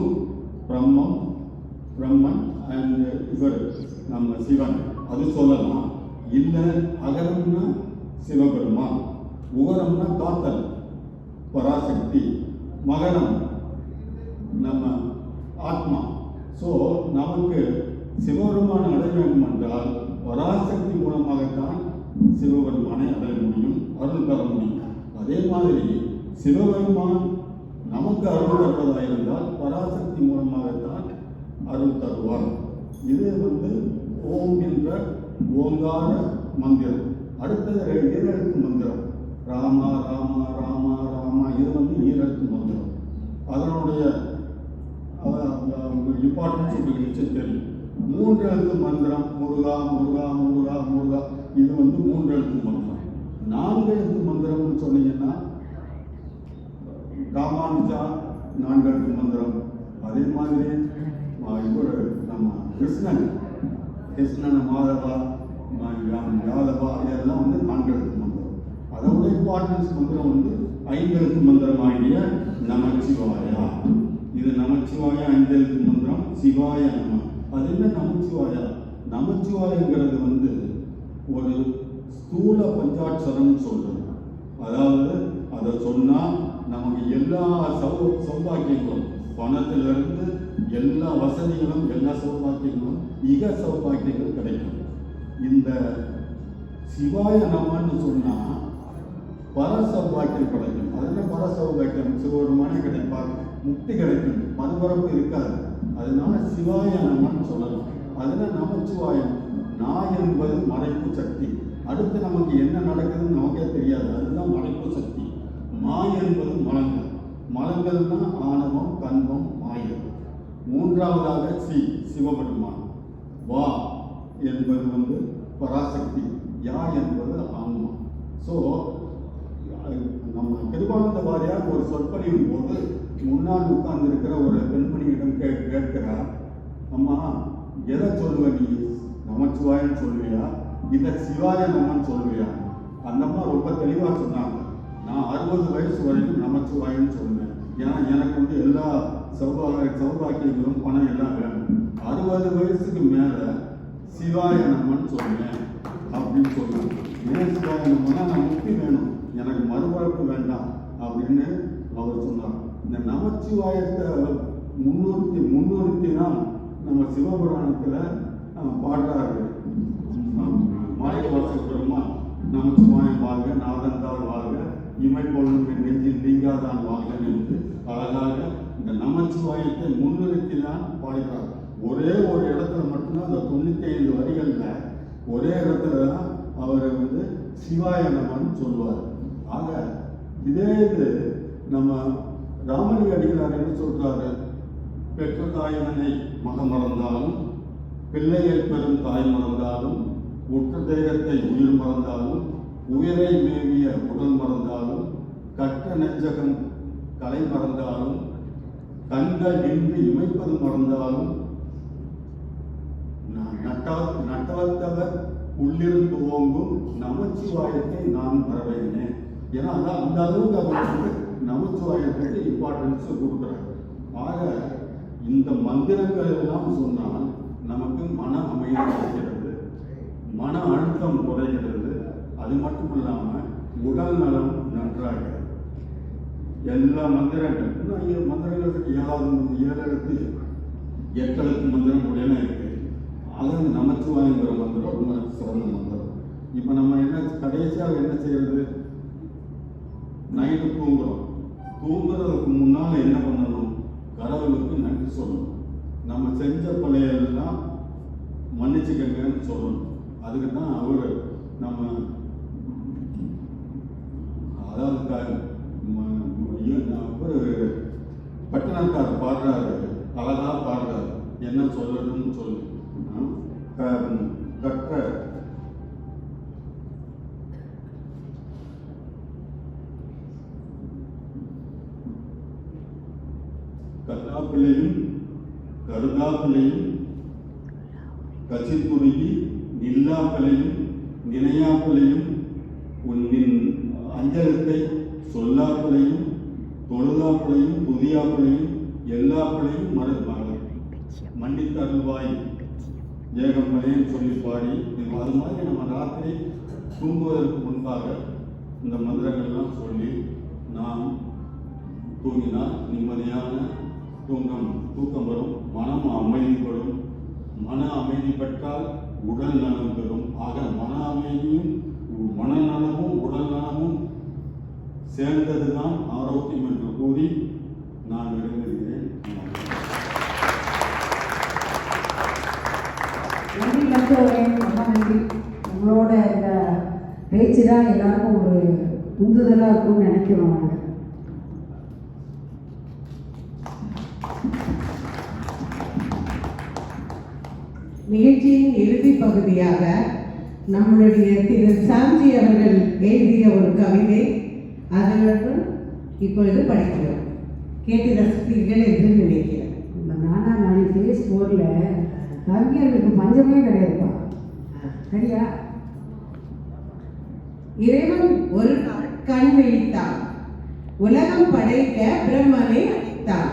பிரம்மன் அண்ட் இவர் நம்ம சிவன் அது சொல்லலாம். இல்லை அகரம்னா சிவபெருமான், உகரம்னா காத்தல் பராசக்தி, மகரம் நம்ம ஆத்மா. ஸோ நமக்கு சிவபெருமானை அடைய வேண்டும் என்றால் பராசக்தி மூலமாகத்தான் சிவபெருமானை அடைய முடியும், அருள் பெற முடியும். அதே மாதிரி சிவபெருமான் நமக்கு அருள் தருவதாக இருந்தால் பராசக்தி மூலமாகத்தான் அருள் தருவார். இது ஓம் என்ற ஓங்கார மந்திரம். அடுத்தது 2 எழுத்து மந்திரம். ராமா ராமா ராமா ராமா, இது ஈரெழுத்து மந்திரம். அதனுடைய இம்பார்ட்டன்ஸ் உங்களுக்கு தெரியும். 3 எழுத்து மந்திரம் முருகா முருகா முருகா முருகா, இது 3 எழுத்து மந்திரம். 4 எழுத்து மந்திரம்னு சொன்னீங்கன்னா ராமானுஜா 4 எழுத்து மந்திரம். அதே மாதிரி நம்ம கிருஷ்ணன் மாதவா யாதவா இதெல்லாம் 4 எழுத்து மந்திரம். அதோட இம்பார்ட்டன்ஸ் மந்திரம் 5 எழுத்து மந்திரம் ஆகிய நமச்சிவாயா. இது நமச்சிவாயா 5 எழுத்து மந்திரம். சிவாய நம. அது என்ன நமச்சிவாயா? நமச்சிவாயங்கிறது ஒரு ஸ்தூல பஞ்சாட்சரம் சொல்றது. அதாவது அதை சொன்னா நமக்கு எல்லா சௌபாக்கியங்களும், பணத்திலிருந்து எல்லா வசதிகளும், எல்லா சௌபாக்கியங்களும், இக சௌபாக்கியங்கள் கிடைக்கும். இந்த சிவாய நமன்னு சொன்னா பர சௌபாக்கியம் கிடைக்கும். அது என்ன பர சௌபாக்கியம்? சிவபெருமானே கிடைப்பார், முக்தி கிடைக்கும், மறுபரப்பு இருக்காது. அதனால சிவாய நமன்னு சொல்லலாம். அதுதான் நமச்சிவாயம். நான் என்பது மறைப்பு சக்தி. அடுத்து நமக்கு என்ன நடக்குதுன்னு நமக்கே தெரியாது, அதுதான் மறைப்பு சக்தி. மா என்பது மலங்கள். மலங்கள்னா ஆணவம், கண்பம், மாயம். 3வதாக சிவபெருமான். வா என்பது பராசக்தி, யா என்பது ஆன்மா. ஸோ நம்ம கிருபானந்த வாரியார் ஒரு சொற்பொழிவின் போது முன்னால் உட்கார்ந்து இருக்கிற ஒரு பெண்மணியிடம் கேட்கிறார், அம்மா எதை சொல்லுவ நீ? நமச்சிவாயன்னு சொல்லுவியா, இல்லை சிவாய நமன்னு சொல்லுவியா? அந்த அம்மா ரொம்ப தெளிவாக சொன்னாங்க, நான் 60 வயசு வரைக்கும் நமச்சிவாயன்னு சொல்லுவேன். ஏன்னா எனக்கு எல்லா சௌபாக்கியங்களும் பணம் எல்லாம் வேணும். 60 வயசுக்கு மேலே சிவாய நமன்னு சொல்லுவேன் அப்படின்னு சொன்னாங்க. ஏன் சிவாய நம்மனா? நான் முக்தி வேணும், எனக்கு மறுபரப்பு வேண்டாம் அப்படின்னு அவர் சொன்னார். இந்த நமச்சிவாயத்தை முன்னிறுத்தி தான் நம்ம சிவபுராணத்தில் பாடுறாரு. மாணிக்கவாசக பெருமான் நமச்சிவாயம் வாழ்க, நாதந்தால் வாழ்க, இமை பொழுது நெஞ்சில் நீங்காதான் வாழ்க என்று அழகாக இந்த நமச்சிவாயத்தை முன்னிறுத்தி தான் பாடுகிறார். ஒரே ஒரு இடத்துல மட்டும்தான் அந்த 95 வரிகளில் ஒரே இடத்துல தான் அவர் வந்து சிவாய நமன்னு சொல்லுவார். ஆக இதே இது நம்ம ராமலிங்க அடிகளார் என்ன சொல்றாரு? பெற்ற தாயினை மகம் மறந்தாலும், பிள்ளைகள் பெறும் தாய் மறந்தாலும், உற்ற தேகத்தை உயிர் மறந்தாலும், உயிரை மேவிய உடல் மறந்தாலும், கற்ற நெஞ்சகம் கலை மறந்தாலும், கண்கள் நின்று இமைப்பது மறந்தாலும், நட்டவத்தவர் உள்ளிருந்து ஓங்கும் நமச்சிவாயத்தை நான் மறவேனேன். ஏன்னா அதான் அந்த அளவுக்கு அவர் வந்து நமச்சிவாயத்துக்கு இம்பார்ட்டன்ஸ் கொடுக்குறாரு. ஆக இந்த மந்திரங்கள் எல்லாம் சொன்னால் நமக்கு மன அமைதி கிடைக்கிறது, மன அழுத்தம் குறைகிறது. அது மட்டும் இல்லாமல் உடல் நலம் நன்றாகிறது. எல்லா மந்திரங்கள் மந்திரங்களுக்கு 7 எழுத்து 8 எழுத்து மந்திரம் உடனே இருக்கு. அது நமச்சிவாயங்கிற மந்திரம் ரொம்ப சிறந்த மந்திரம். இப்போ நம்ம என்ன கடைசியாக என்ன செய்யறது? நைட்டு தூங்குறோம். தூங்குறதுக்கு முன்னால் என்ன பண்ணணும்? கடவுளுக்கு நன்றி சொல்லணும். நம்ம செஞ்ச பழையெல்லாம் மன்னிச்சுக்கங்கன்னு சொல்லணும். அதுக்கு தான் அவர் நம்ம அதாவது பட்டினத்தார் பாடுறாரு, அழகா பாடுறாரு. என்ன சொல்லணும்னு சொல்லி கற்ற கல்லாப்பிள்ளையும் கருதாப்பிள்ளையும் கச்சித்துருகி நில்லாப்பிள்ளையும் நினையாப்பிள்ளையும் உன்னின் அஞ்சலத்தை சொல்லாப்பிள்ளையும் தொழுதாப்பிள்ளையும் புதியாப்பிள்ளையும் எல்லாப்பிள்ளையும் மன்னித்தருள்வாய் ஏகம்பளையும் சொல்லி பாடி அது மாதிரி நம்ம ராத்திரி தூங்குவதற்கு முன்பாக இந்த மந்திரங்கள்லாம் சொல்லி நாம் தூங்கினால் நிம்மதியான தூக்கம் வரும், மனம் அமைதிப்படும். மன அமைதி பெற்றால் உடல் நலம் பெறும். ஆக மன அமைதியும் மனநலமும் உடல் நலமும் சேர்ந்ததுதான் ஆரோக்கியம் என்று கூறி நான் விரும்புகிறேன். நன்றி மருத்துவரே, ரொம்ப நன்றி. உங்களோட இந்த பேச்சு தான் எல்லாருக்கும் ஒரு உந்துதலாக இருக்கும்னு நினைக்கிறோம் நாங்கள். நிகழ்ச்சியின் இறுதி பகுதியாக நம்மளுடைய திரு சாஞ்சி அவர்கள் எழுதிய ஒரு கவிதை, அதற்கு இப்பொழுது படிக்கிறோம். கேட்டு ரசிப்பீர்கள் என்று நினைக்கிறேன். நானா நாளை ஃபேஸ் 4ல் கவிஞர்களுக்கு பஞ்சமே கிடையாதுப்பா. சரியா? இறைவன் ஒரு நாள் கண் விழித்தான், உலகம் படைக்க பிரம்மனை அளித்தான்,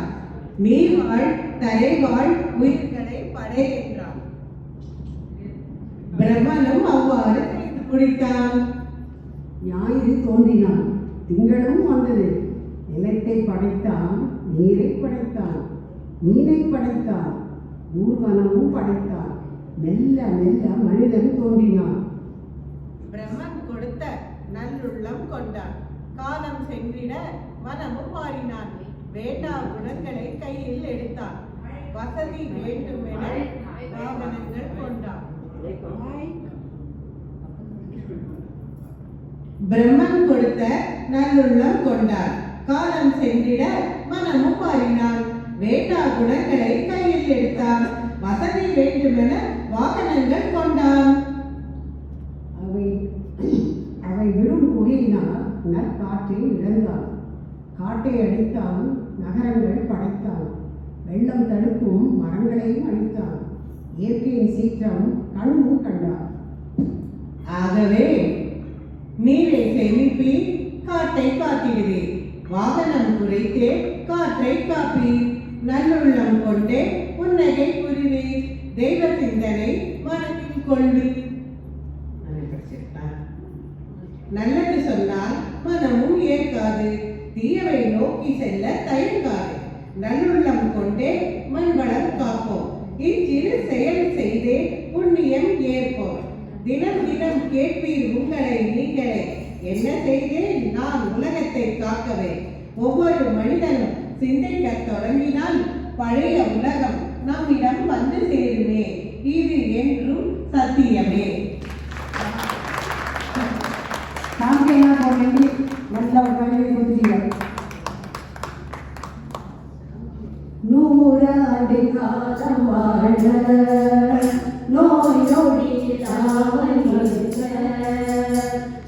நீர் வாழ் தரை வாழ் உயிர்களை படை என்றான். பிரம்மனும் அவ்வாறு செய்து முடித்தான். ஞாயிறு தோன்றினான், திங்களும் வந்தது, நிலத்தை படைத்தான், நீரை படைத்தான், மீனை படைத்தான், ஊர்வனமும் படைத்தான், மெல்ல மெல்ல மனிதன் தோன்றினான். பிரம்மன் கொடுத்த நல்லுள்ளம் கொண்டான், காலம் சென்றிட மனமும் மாறினான், வேண்டா குணங்களை கையில் எடுத்தான், வசதி வேண்டுமென வாகனங்கள் கொண்டான். பிரம்மன் கொடுத்த நல்லுள்ளம் கொண்டான், காலம் சென்றிட மனமும் மாறினான், வேண்டா குணங்களை கையில் எடுத்தான், வசதி வேண்டுமென வாகனங்கள் கொண்டான். அவை விடும் புகையினால் நற்காற்றை இழந்தான், காட்டை அடித்தான், நகரங்கள் படைத்தான், வெள்ளம் தடுக்கும் மரங்களையும் அழித்தான், இயற்கையின் சீற்றம் கண்ணும் கண்டான். ஆகவே நீரை சேமிப்பி காட்டை காத்திடுவே, வாகனம் குறைத்தே காற்றை காப்பி, நல்லுள்ளம் கொண்டே புன்னகை புரிவே, தெய்வ சிந்தனை மனதில் கொள்வி. நல்லது சொன்னால் மனமும் ஏற்காது, தீயவை நோக்கி செல்ல தயங்காது, நல்லுள்ளம் கொண்டே மண்வளம் காப்போம், இச்சிறு செயல் செய்தே புண்ணியம் ஏற்போம், தினம் தினம் கேட்பீர் உங்களை நீங்களே, என்ன செய்தேன் நான் உலகத்தை காக்கவே, ஒவ்வொரு மனிதனும் சிந்திக்க தொடங்கினால் பழைய உலகம் நம்மிடம் வந்து சேருமே. இது என்றும் சத்தியமே. சாமியெல்லாம் போட்டு நல்ல ஒரு கல்வி கொடுத்தீங்க. 100 ஆண்டு காலம் வாழ நோய் நொடி இல்லாமல் இருக்க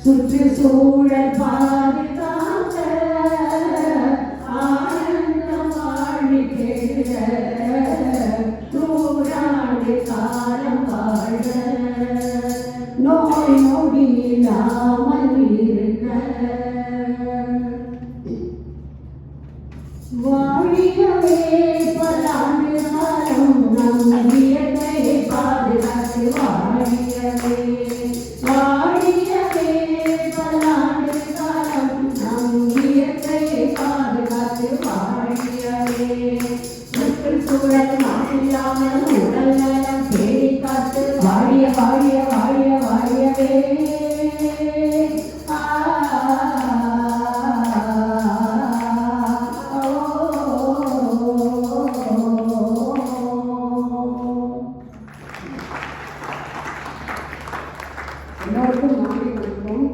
சுற்றுச்சூழல் பாதுகாக்க ஆனந்தம் வாழி பெறுக 100 ஆண்டு காலம் வாழ நோய் நொடி இல்லாமல் இருக்க வாழியவே பல்லாண்டு காலம் நம் இயற்கையை பாதுகாத்து வாழியவே வாழியவே பல்லாண்டு காலம் நம் இயற்கையை பாதுகாத்து வாழியவே சுற்றுச்சூழல் மாசில்லாமல் உடல் நலம் பேணி காத்து வாழிய வாழிய வாழிய வாழியவே எல்லோருக்கும் மாலை வணக்கம்.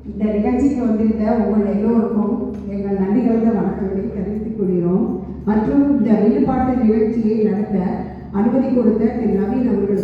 இந்த நிகழ்ச்சிக்கு வந்திருந்த உங்கள் எல்லோருக்கும் எங்கள் நன்றி கலந்த வணக்கங்களை தெரிவித்துக் கொள்கிறோம். மற்றும் இந்த வில்லுப்பாட்டு நிகழ்ச்சியை நடத்த அனுமதி கொடுத்த திரு நவீன் அவர்களுக்கு